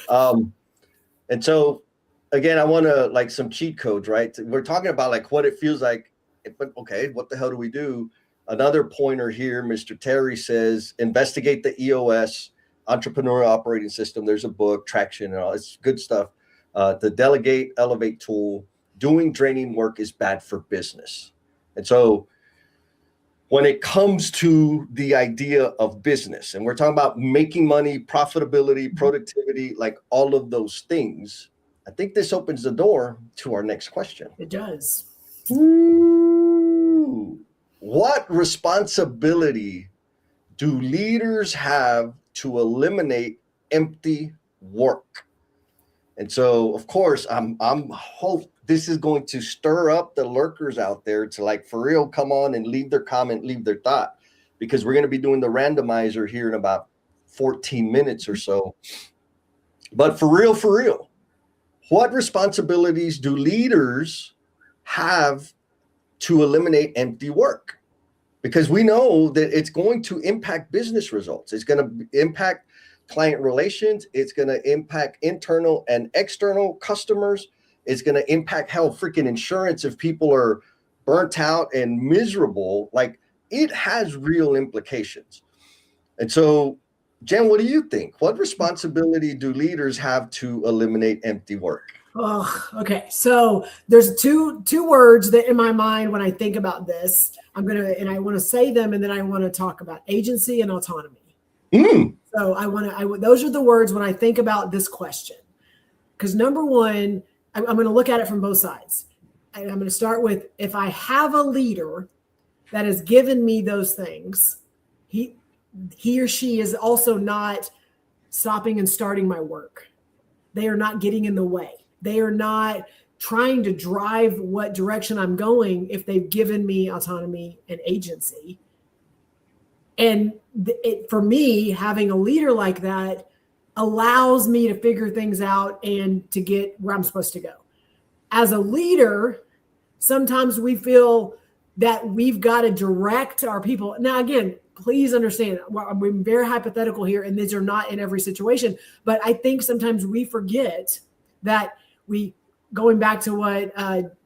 And so again, I want to like some cheat codes, right? We're talking about like what it feels like, but okay, what the hell do we do? Another pointer here, Mr. Terry says, investigate the EOS, Entrepreneurial Operating System. There's a book, Traction and all. It's good stuff. The delegate, elevate tool. Doing draining work is bad for business. And so when it comes to the idea of business, and we're talking about making money, profitability, productivity, like all of those things, I think this opens the door to our next question. It does. Ooh. What responsibility do leaders have to eliminate empty work? And so, of course, I'm hope this is going to stir up the lurkers out there to like for real come on and leave their comment, leave their thought, because we're going to be doing the randomizer here in about 14 minutes or so. But for real, what responsibilities do leaders have to eliminate empty work? Because we know that it's going to impact business results. It's going to impact client relations. It's going to impact internal and external customers. It's going to impact freaking insurance if people are burnt out and miserable. Like it has real implications. And so, Jen, what do you think? What responsibility do leaders have to eliminate empty work? Oh, okay. So there's two words that in my mind when I think about this, I want to say them, and then I want to talk about agency and autonomy. So those are the words when I think about this question. Because number one, I'm going to look at it from both sides. And I'm going to start with, if I have a leader that has given me those things, he or she is also not stopping and starting my work. They are not getting in the way. They are not trying to drive what direction I'm going if they've given me autonomy and agency. And for me, having a leader like that allows me to figure things out and to get where I'm supposed to go. As a leader, sometimes we feel that we've got to direct our people. Now, again, please understand, I'm very hypothetical here, and these are not in every situation, but I think sometimes we forget that going back to what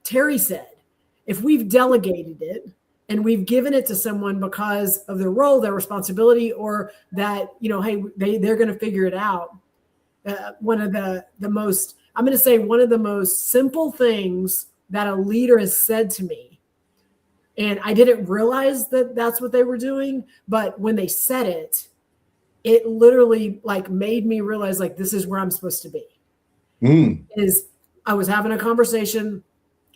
Terry said, if we've delegated it and we've given it to someone because of their role, their responsibility, or that, hey, they're going to figure it out. One of the most simple things that a leader has said to me, and I didn't realize that that's what they were doing, but when they said it, it literally like made me realize like, this is where I'm supposed to be. Is I was having a conversation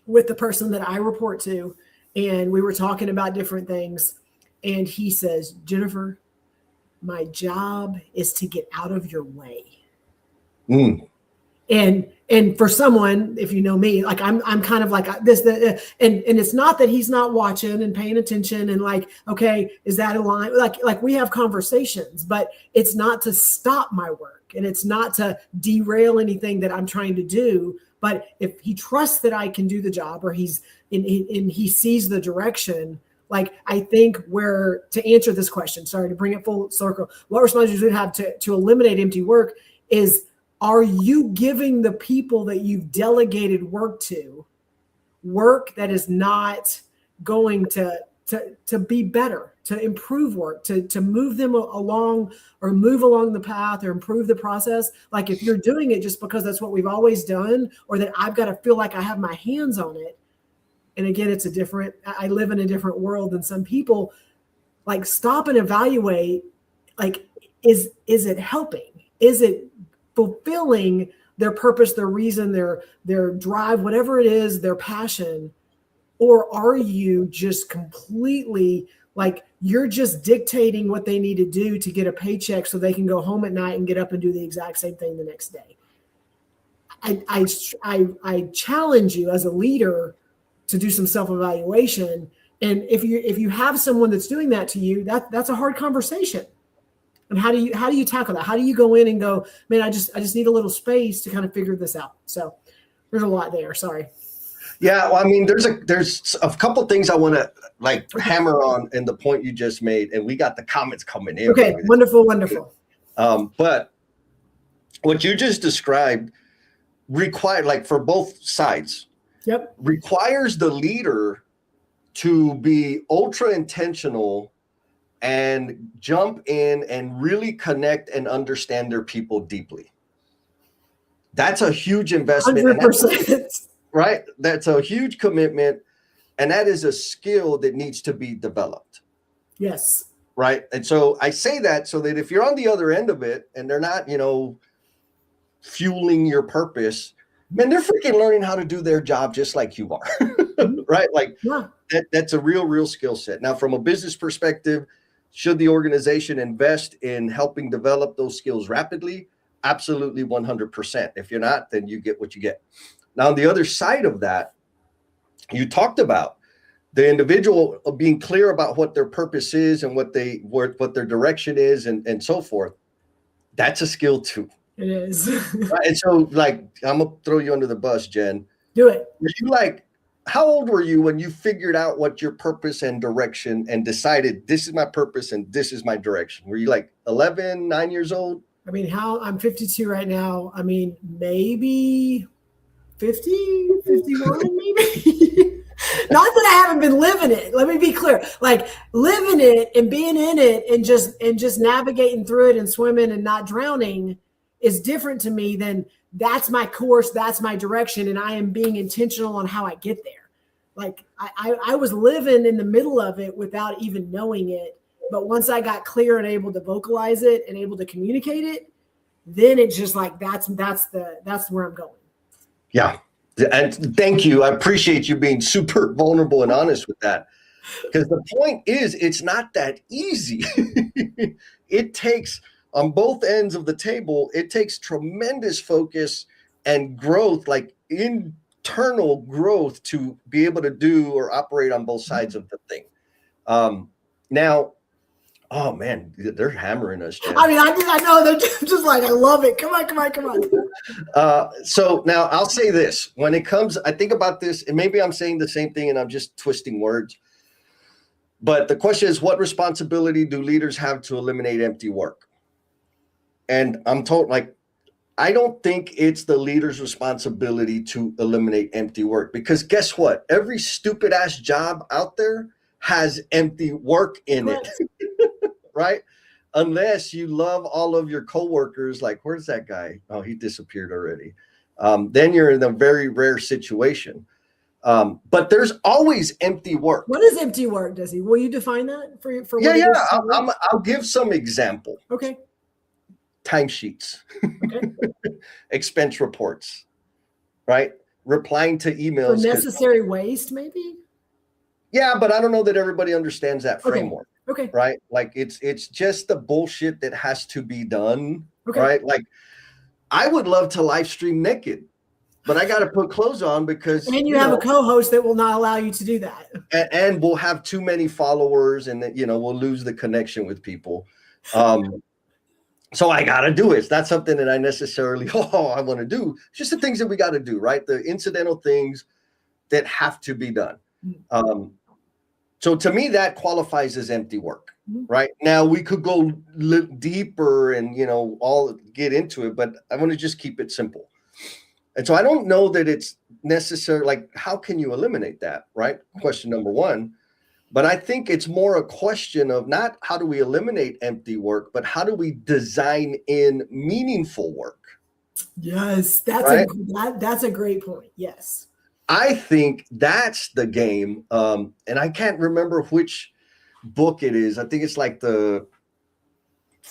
with the person that I report to, and we were talking about different things. And he says, Jennifer, my job is to get out of your way. And for someone, if you know me, like I'm kind of like this, and it's not that he's not watching and paying attention and like, okay, is that a line? Like we have conversations, but it's not to stop my work and it's not to derail anything that I'm trying to do. But if he trusts that I can do the job, or he sees the direction, like I think to answer this question, sorry to bring it full circle, what responsibilities we have to eliminate empty work is, are you giving the people that you've delegated work to work that is not going to be better, to improve work, to move them along or move along the path or improve the process? Like if you're doing it just because that's what we've always done, or that I've got to feel like I have my hands on it. And again, I live in a different world than some people. Like stop and evaluate, like, is it helping? Is it fulfilling their purpose, their reason, their drive, whatever it is, their passion? Or are you just completely like you're just dictating what they need to do to get a paycheck so they can go home at night and get up and do the exact same thing the next day? I challenge you as a leader to do some self-evaluation. And if you have someone that's doing that to you, that's a hard conversation. And how do you tackle that? How do you go in and go, man, I just need a little space to kind of figure this out? So there's a lot there. Sorry. Yeah, well, I mean, there's a couple things I want to like hammer on in the point you just made, and we got the comments coming in. Okay, wonderful. But what you just described require, like for both sides, requires the leader to be ultra intentional and jump in and really connect and understand their people deeply. That's a huge investment. 100%. Right? That's a huge commitment. And that is a skill that needs to be developed. Yes. Right. And so I say that so that if you're on the other end of it and they're not, fueling your purpose, man, they're freaking learning how to do their job just like you are. Right? Like that's a real skill set. Now, from a business perspective, should the organization invest in helping develop those skills rapidly? Absolutely 100%. If you're not, then you get what you get. Now, on the other side of that, you talked about the individual being clear about what their purpose is and what their direction is and so forth. That's a skill too. It is. Right? And so, like, I'm going to throw you under the bus, Jen. Do it. How old were you when you figured out what your purpose and direction and decided this is my purpose and this is my direction? Were you like 11, 9 years old? I mean, I'm 52 right now. I mean, maybe 50, 51, maybe. Not that I haven't been living it. Let me be clear. Like living it and being in it and just navigating through it and swimming and not drowning is different to me than that's my course, that's my direction, and I am being intentional on how I get there. Like I was living in the middle of it without even knowing it. But once I got clear and able to vocalize it and able to communicate it, then it's just like that's where I'm going. Yeah. And thank you. I appreciate you being super vulnerable and honest with that. Because the point is, it's not that easy. It takes, on both ends of the table, it takes tremendous focus and growth, like internal growth, to be able to do or operate on both sides of the thing. Now, oh man, they're hammering us, Jen. I mean, I know they're just like, I love it. Come on. So now I'll say this. When it comes, I think about this, and maybe I'm saying the same thing and I'm just twisting words. But the question is, what responsibility do leaders have to eliminate empty work? And I'm told, like, I don't think it's the leader's responsibility to eliminate empty work, because guess what? Every stupid ass job out there has empty work in it. Right? Unless you love all of your coworkers, like, where's that guy? Oh, he disappeared already. Then you're in a very rare situation. But there's always empty work. What is empty work, Desi? Will you define that for Yeah. I'll give some example. Okay. Timesheets, okay. Expense reports, right? Replying to emails. For necessary waste, maybe? Yeah, but I don't know that everybody understands that framework. Okay. Right? Like it's just the bullshit that has to be done. Okay. Right? Like I would love to live stream naked, but I got to put clothes on because and you have a co-host that will not allow you to do that. And we'll have too many followers, and we'll lose the connection with people. So I got to do it. It's not something that I necessarily I want to do. It's just the things that we got to do, right? The incidental things that have to be done. So to me, that qualifies as empty work, right? Now we could go deeper and, all get into it, but I want to just keep it simple. And so I don't know that it's necessary. Like, how can you eliminate that, right? Question number one. But I think it's more a question of not how do we eliminate empty work, but how do we design in meaningful work? Yes, that's a great point. Yes. I think that's the game. And I can't remember which book it is. I think it's like the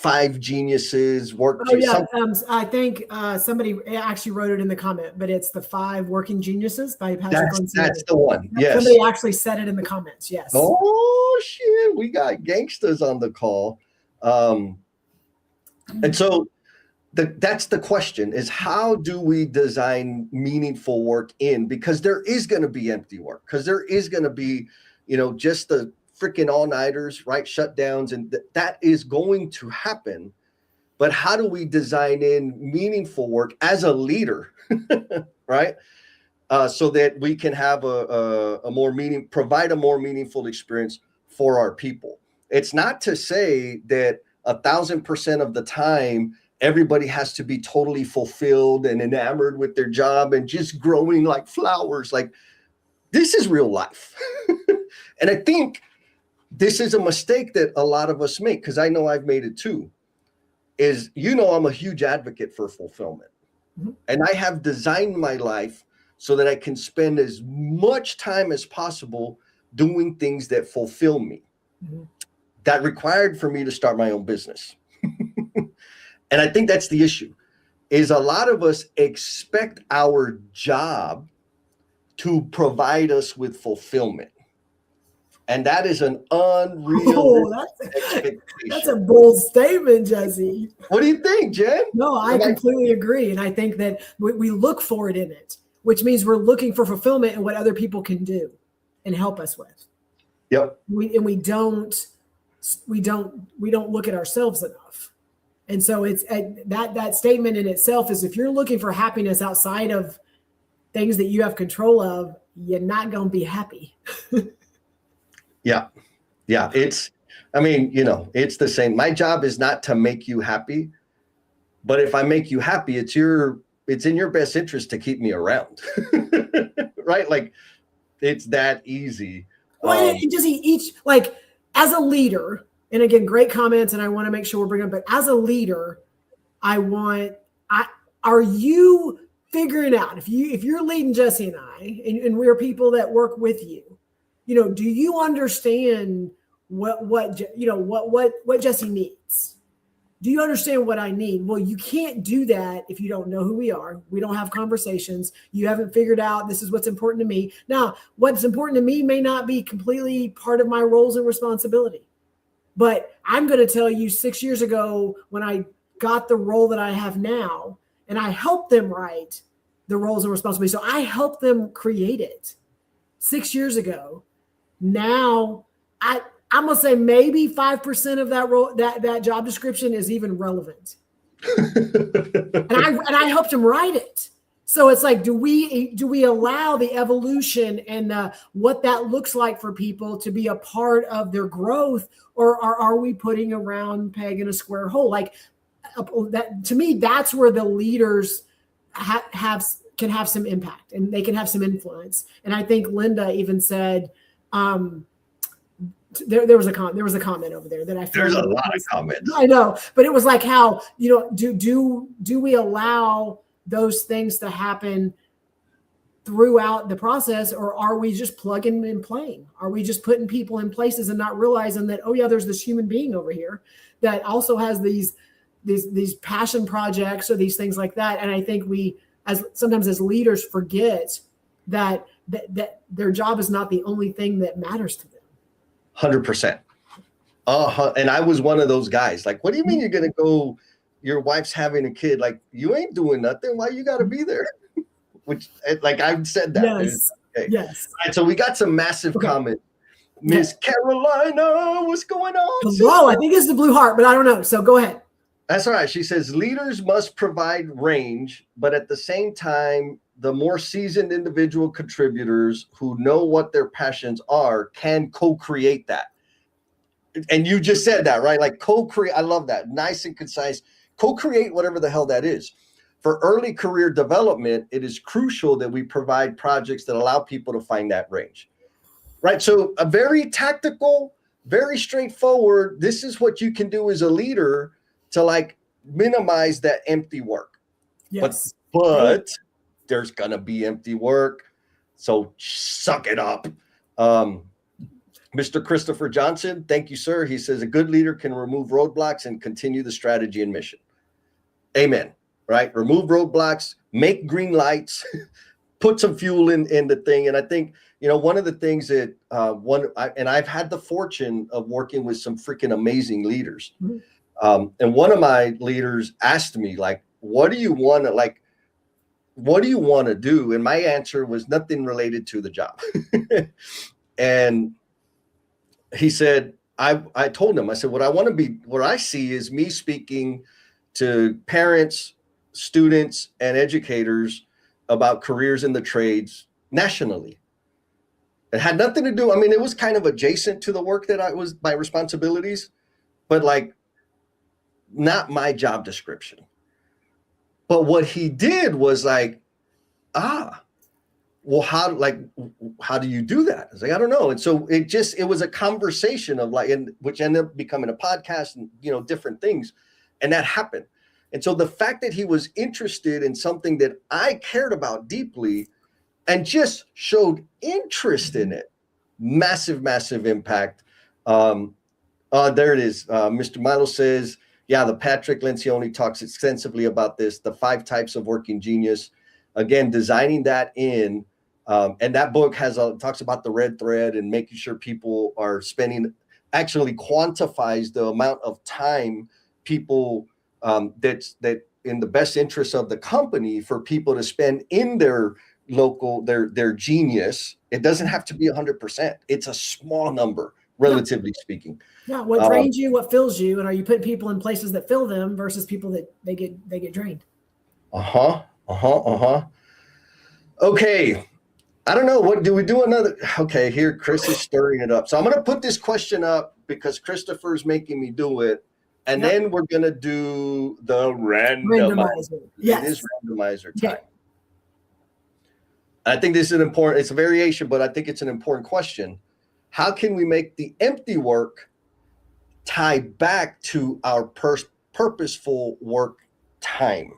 5 geniuses work. Oh yeah, I think somebody actually wrote it in the comment, but it's the 5 Working Geniuses by Patrick Lencioni. That's the one. Yes, somebody actually said it in the comments. Yes. Oh shit, we got gangsters on the call, and so that's the question: is how do we design meaningful work in? Because there is going to be empty work, because there is going to be, just the freaking all-nighters, right? Shutdowns, and that is going to happen. But how do we design in meaningful work as a leader, right? So that we can have provide a more meaningful experience for our people. It's not to say that 1,000% of the time everybody has to be totally fulfilled and enamored with their job and just growing like flowers. Like, this is real life. And I think this is a mistake that a lot of us make, because I know I've made it too, is, I'm a huge advocate for fulfillment. Mm-hmm. And I have designed my life so that I can spend as much time as possible doing things that fulfill me. Mm-hmm. That required for me to start my own business. And I think that's the issue, is a lot of us expect our job to provide us with fulfillment. And that is an unreal expectation. That's a bold statement, Jesse. What do you think, Jen? No, I completely agree. And I think that we look for it in it, which means we're looking for fulfillment in what other people can do and help us with. Yep. We don't look at ourselves enough. And so it's that statement in itself is, if you're looking for happiness outside of things that you have control of, you're not going to be happy. Yeah. It's the same. My job is not to make you happy, but if I make you happy, it's in your best interest to keep me around. Right? Like, it's that easy. Well, as a leader, and again, great comments, and I want to make sure we're bringing them, but as a leader, are you figuring out, if you're leading Jesse and I, and we're people that work with you, do you understand what Jesse needs? Do you understand what I need? Well, you can't do that if you don't know who we are. We don't have conversations. You haven't figured out this is what's important to me. Now, what's important to me may not be completely part of my roles and responsibility. But I'm going to tell you, 6 years ago, when I got the role that I have now, and I helped them write the roles and responsibilities. So I helped them create it 6 years ago. Now I'm going to say maybe 5% of that role, that job description is even relevant. and I helped them write it. So it's like, do we allow the evolution and what that looks like for people to be a part of their growth, or are we putting a round peg in a square hole? Like, that, to me, that's where the leaders can have some impact, and they can have some influence. And I think Linda even said, there was a comment over there that I feel there's a lot of comments. I know, but it was like, how, do we allow those things to happen throughout the process, or are we just plugging and playing? Are we just putting people in places and not realizing that, oh yeah, there's this human being over here that also has these passion projects or these things like that? And I think we, sometimes as leaders, forget that their job is not the only thing that matters to them. 100%. And I was one of those guys. Like, what do you mean you're going to go, your wife's having a kid? Like, you ain't doing nothing. Why you got to be there? Which, like, I've said that. Yes. Okay. Yes. All right, so we got some massive comments. Miss Carolina, what's going on? Hello, I think it's the blue heart, but I don't know. So go ahead. That's all right. She says, leaders must provide range, but at the same time, the more seasoned individual contributors who know what their passions are can co-create that. And you just said that, right? Like, co-create. I love that. Nice and concise. Co-create whatever the hell that is. For early career development, it is crucial that we provide projects that allow people to find that range, right? So a very tactical, very straightforward, this is what you can do as a leader to, like, minimize that empty work. Yes. But there's going to be empty work. So suck it up. Mr. Christopher Johnson, thank you, sir. He says a good leader can remove roadblocks and continue the strategy and mission. Amen. Right? Remove roadblocks, make green lights, put some fuel in the thing. And I think, one of the things that I've had the fortune of working with some freaking amazing leaders. Mm-hmm. And one of my leaders asked me, like, what do you want to do? And my answer was nothing related to the job. And he said, I told him, I said, what I see is me speaking to parents, students, and educators about careers in the trades nationally. It had nothing to do, it was kind of adjacent to the work that my responsibilities, but like not my job description. But what he did was like, well, how do you do that? I was like, I don't know. And so it was a conversation of which ended up becoming a podcast and, different things. And that happened. And so the fact that he was interested in something that I cared about deeply and just showed interest in it, massive, massive impact. There it is. Mr. Milo says, yeah, the Patrick Lencioni talks extensively about this, the 5 types of working genius. Again, designing that in, and that book talks about the red thread and making sure people are actually quantifies the amount of time people that in the best interest of the company for people to spend in their local, their genius. It doesn't have to be 100%. It's a small number, relatively speaking. Yeah, what drains you, what fills you, and are you putting people in places that fill them versus people that they get drained? Okay. I don't know. What do we do another? Okay, here Chris is stirring it up. So I'm going to put this question up because Christopher's making me do it. And then we're going to do the randomizer. Yes. It is randomizer time. Okay. I think this is it's a variation, but I think it's an important question. How can we make the empty work tie back to our purposeful work time?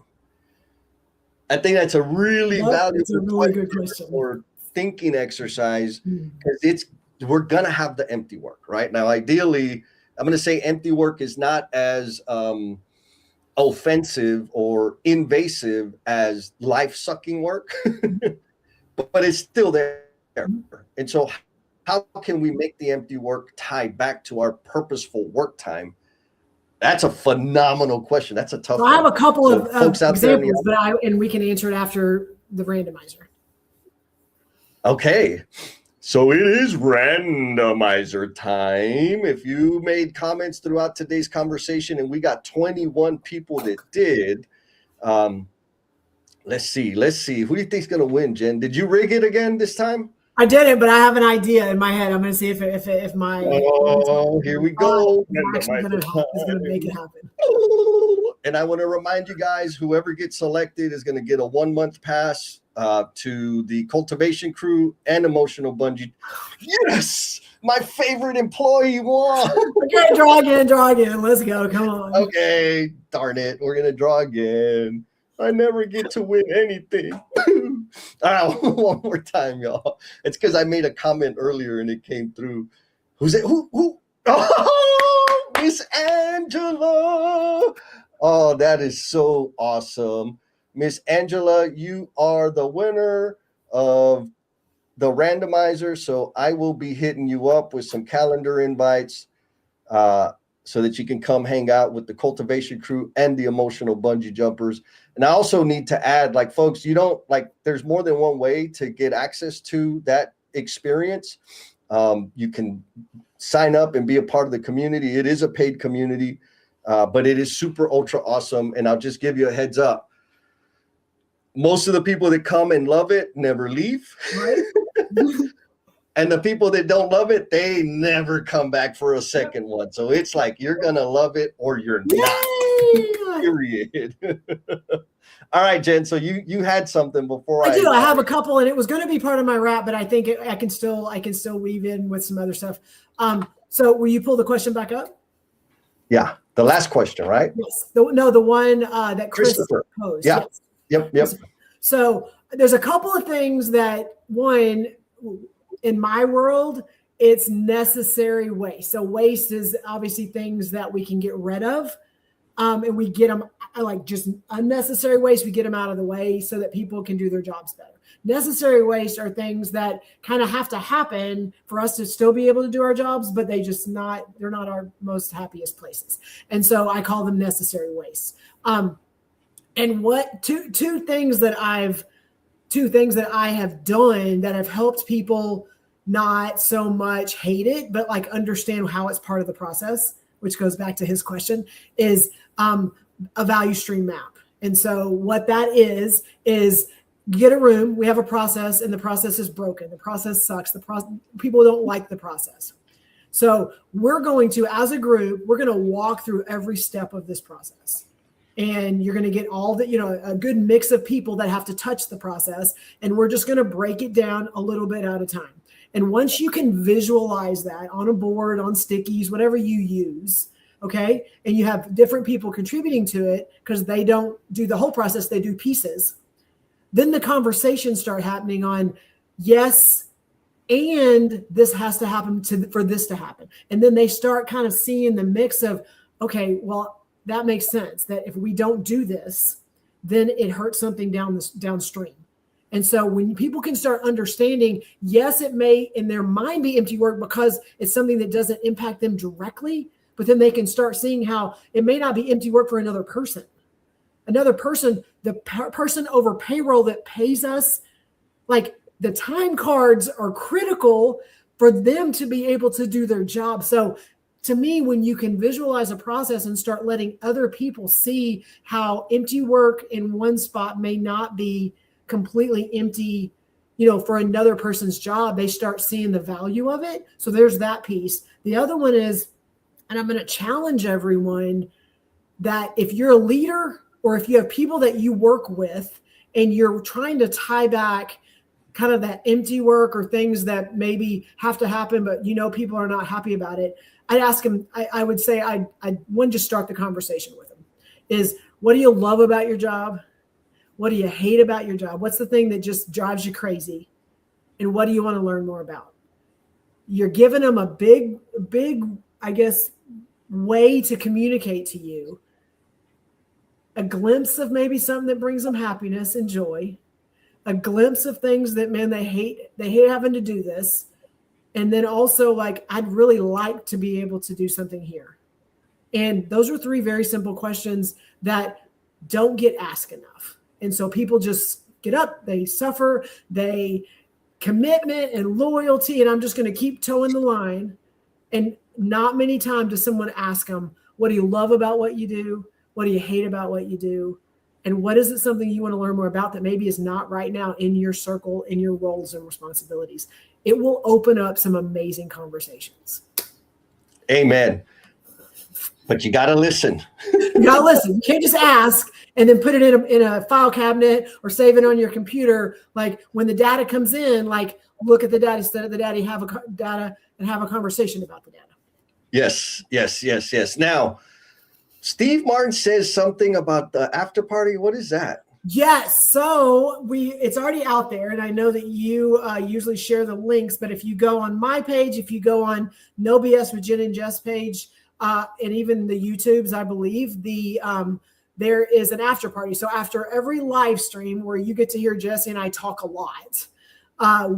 I think that's a really valuable good question or thinking exercise because we're going to have the empty work, right? Now, ideally, I'm going to say empty work is not as offensive or invasive as life-sucking work, but it's still there. And so how can we make the empty work tie back to our purposeful work time? That's a phenomenal question. That's a tough one. I have a couple of examples, and we can answer it after the randomizer. Okay. So it is randomizer time. If you made comments throughout today's conversation, and we got 21 people that did, let's see. Who do you think is going to win, Jen? Did you rig it again this time? I didn't, but I have an idea in my head. I'm going to see if my. Oh, here we go. Is going to make it happen. And I want to remind you guys, whoever gets selected is going to get a 1-month pass to the cultivation crew and emotional bungee. Yes, my favorite employee won. Okay, draw again. Let's go. Come on. Okay, darn it, we're gonna draw again. I never get to win anything. One more time, y'all. It's because I made a comment earlier and it came through. Who's it? Who? Oh, Miss Angela. Oh, that is so awesome. Miss Angela, you are the winner of the randomizer. So I will be hitting you up with some calendar invites so that you can come hang out with the cultivation crew and the emotional bungee jumpers. And I also need to add, folks, there's more than one way to get access to that experience. You can sign up and be a part of the community. It is a paid community, but it is super ultra awesome. And I'll just give you a heads up. Most of the people that come and love it never leave. Right. And the people that don't love it, they never come back for a second one. So it's like, you're going to love it or you're not. Period. All right, Jen. So you had something before I do. I have a couple, and it was going to be part of my wrap, but I think I can still weave in with some other stuff. So will you pull the question back up? Yeah. The last question, right? Yes. The one that Chris posed. Yeah. Yes. Yep. So there's a couple of things that, one, in my world, it's necessary waste. So waste is obviously things that we can get rid of. And we get them, like just unnecessary waste, we get them out of the way so that people can do their jobs better. Necessary waste are things that kind of have to happen for us to still be able to do our jobs, but they're not our most happiest places. And so I call them necessary waste. And what two things that I have done that have helped people not so much hate it, but like understand how it's part of the process, which goes back to his question, is a value stream map. And so what that is get a room, we have a process, and the process is broken. The process sucks. People don't like the process. So we're going to, as a group, we're going to walk through every step of this process. And you're going to get all the, a good mix of people that have to touch the process. And we're just going to break it down a little bit at a time. And once you can visualize that on a board, on stickies, whatever you use, okay, and you have different people contributing to it because they don't do the whole process, they do pieces, then the conversations start happening on, yes, and this has to happen for this to happen. And then they start kind of seeing the mix of, okay, well, that makes sense that if we don't do this, then it hurts something downstream. And so when people can start understanding, yes, it may in their mind be empty work because it's something that doesn't impact them directly, but then they can start seeing how it may not be empty work for another person. Another person, the person over payroll that pays us, like the time cards are critical for them to be able to do their job. So to me, when you can visualize a process and start letting other people see how empty work in one spot may not be completely empty, for another person's job, they start seeing the value of it. So there's that piece. The other one is, and I'm going to challenge everyone that if you're a leader or if you have people that you work with and you're trying to tie back kind of that empty work or things that maybe have to happen, but people are not happy about it, I'd ask them, I would say, I wouldn't just start the conversation with them is, what do you love about your job? What do you hate about your job? What's the thing that just drives you crazy? And what do you want to learn more about? You're giving them a big, I guess, way to communicate to you. A glimpse of maybe something that brings them happiness and joy. A glimpse of things that, man, they hate having to do this. And then also, like, I'd really like to be able to do something here. And those are three very simple questions that don't get asked enough. And so people just get up, they suffer, they commitment and loyalty, and I'm just going to keep towing the line. And not many times does someone ask them, what do you love about what you do? What do you hate about what you do? And what is it something you want to learn more about that maybe is not right now in your circle, in your roles and responsibilities? It will open up some amazing conversations. Amen. But you got to listen. You got to listen. You can't just ask and then put it in a file cabinet or save it on your computer. Like when the data comes in, like look at the data, instead of the data, have a data and have a conversation about the data. Yes. Now, Steve Martin says something about the after party. What is that? Yes. So it's already out there. And I know that you usually share the links, but if you go on my page, if you go on No BS with Jen and Jess page, and even the YouTubes, I believe there is an after party. So after every live stream where you get to hear Jesse and I talk a lot,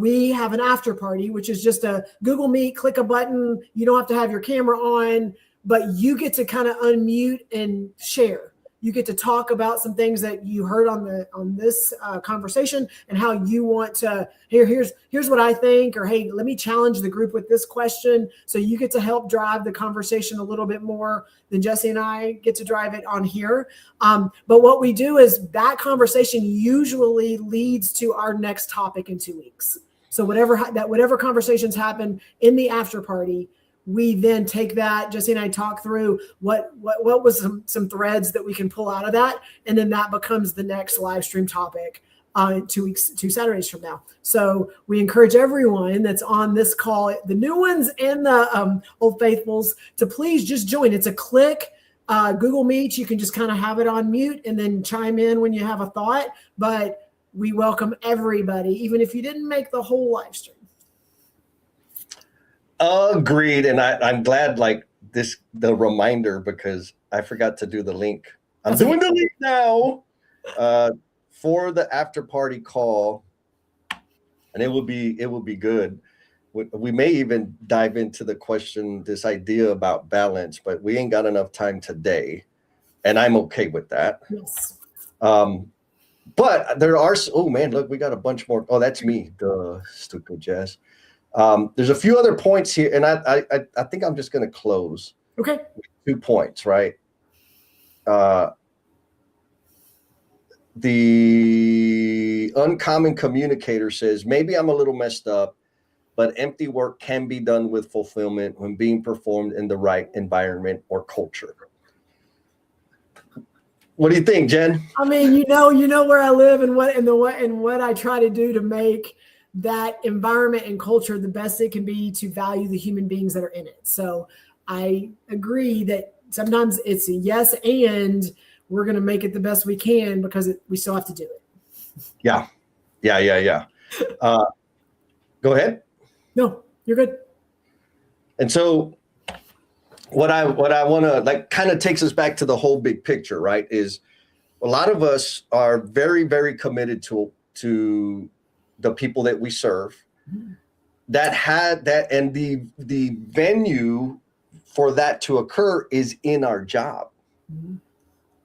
we have an after party, which is just a Google Meet, click a button. You don't have to have your camera on, but you get to kind of unmute and share. You get to talk about some things that you heard on this conversation and how you want to here's what I think, or hey, let me challenge the group with this question. So you get to help drive the conversation a little bit more than Jesse and I get to drive it on here. But what we do is that conversation usually leads to our next topic in 2 weeks. So whatever conversations happen in the after party, we then take that, Jesse and I talk through what was some threads that we can pull out of that. And then that becomes the next live stream topic 2 Saturdays from now. So we encourage everyone that's on this call, the new ones and the old faithfuls, to please just join. It's a click. Google Meet, you can just kind of have it on mute and then chime in when you have a thought. But we welcome everybody, even if you didn't make the whole live stream. Agreed. And I'm glad the reminder, because I forgot to do the link. I'm doing the link now for the after party call, and it will be good. We may even dive into the question, this idea about balance, but we ain't got enough time today, and I'm okay with that. Yes. But there are, oh man, look, we got a bunch more. Oh, that's me, the stupid Jess. There's a few other points here, and I think I'm just going to close. Okay. With 2 points, right? The uncommon communicator says, maybe I'm a little messed up, but empty work can be done with fulfillment when being performed in the right environment or culture. What do you think, Jen? I mean, you know where I live and what I try to do to make that environment and culture the best it can be, to value the human beings that are in it. So I agree that sometimes it's a yes, and we're going to make it the best we can because we still have to do it. Yeah. Go ahead. No, you're good. And so what I want to kind of takes us back to the whole big picture, right? Is a lot of us are very, very committed to the people that we serve, that had that, and the venue for that to occur is in our job. Mm-hmm.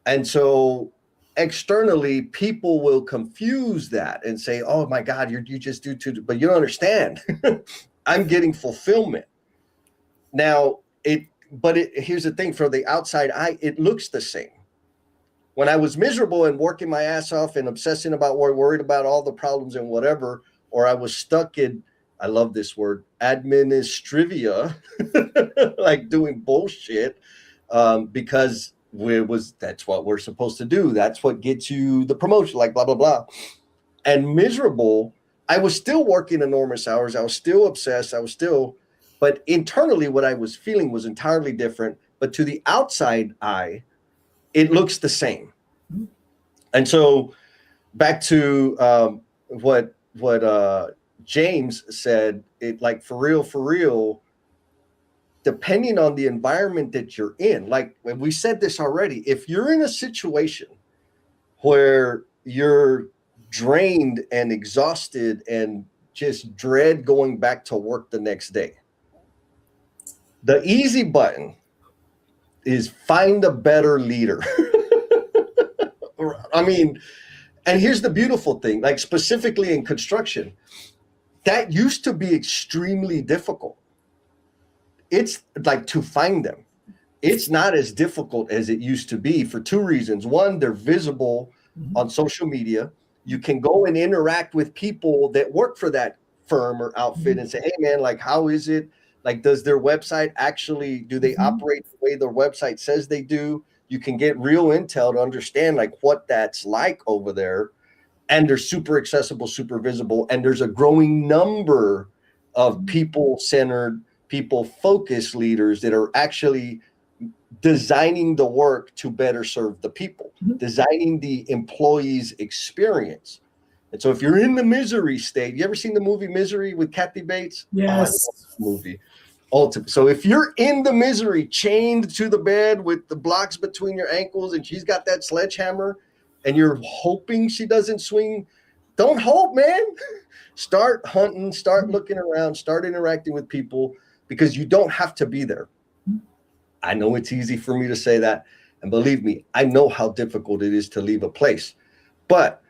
And so externally, people will confuse that and say, oh my God, you just do too, but you don't understand. I'm getting fulfillment. Now, here's the thing, for the outside eye, it looks the same. When I was miserable and working my ass off and obsessing about worried about all the problems and whatever, or I was stuck in, I love this word, administrivia, like doing bullshit, because that's what we're supposed to do. That's what gets you the promotion, like blah, blah, blah. And miserable, I was still working enormous hours. I was still obsessed. But internally, what I was feeling was entirely different. But to the outside eye, it looks the same. And so back to what James said, it like for real, depending on the environment that you're in, like we said this already, if you're in a situation where you're drained and exhausted and just dread going back to work the next day, the easy button is find a better leader. I mean, and here's the beautiful thing, like specifically in construction, that used to be extremely difficult. It's like to find them. It's not as difficult as it used to be for 2 reasons. One, they're visible on social media. You can go and interact with people that work for that firm or outfit and say, hey man, like, how is it? Like, does their website do they operate the way their website says they do? You can get real intel to understand like what that's like over there. And they're super accessible, super visible. And there's a growing number of people-centered, people-focused leaders that are actually designing the work to better serve the people, designing the employee's experience. And so if you're in the misery state, you ever seen the movie Misery with Kathy Bates? Yes. Oh, I love this movie. Ultimate. So if you're in the misery, chained to the bed with the blocks between your ankles, and she's got that sledgehammer, and you're hoping she doesn't swing, don't hope, man. Start hunting, start looking around, start interacting with people, because you don't have to be there. I know it's easy for me to say that. And believe me, I know how difficult it is to leave a place. But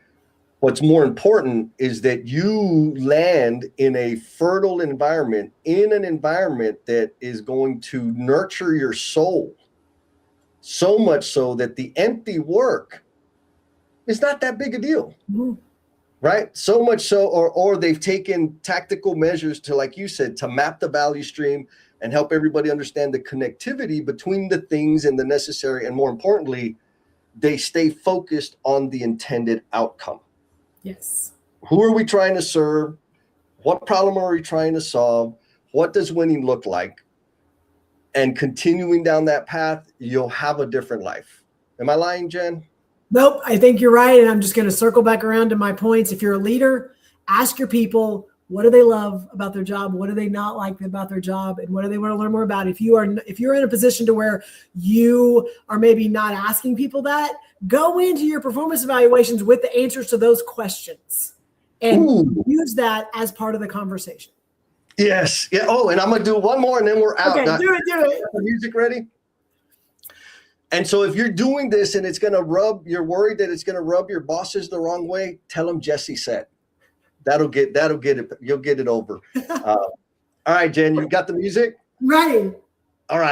what's more important is that you land in a fertile environment, in an environment that is going to nurture your soul, so much so that the empty work is not that big a deal, right? So much so, or they've taken tactical measures to, like you said, to map the value stream and help everybody understand the connectivity between the things and the necessary. And more importantly, they stay focused on the intended outcome. Yes. Who are we trying to serve? What problem are we trying to solve? What does winning look like? And continuing down that path, you'll have a different life. Am I lying, Jen? Nope, I think you're right. And I'm just going to circle back around to my points. If you're a leader, ask your people, What do they love about their job? What do they not like about their job? And what do they want to learn more about? If you're in a position to where you are maybe not asking people that, go into your performance evaluations with the answers to those questions and use that as part of the conversation. Yes. Yeah. Oh, and I'm going to do one more and then we're out. Okay, now, do it. The music ready? And so if you're doing this and you're worried that it's going to rub your bosses the wrong way, tell them Jesse said. That'll get it. You'll get it over. All right, Jen, you got the music? Ready. All right.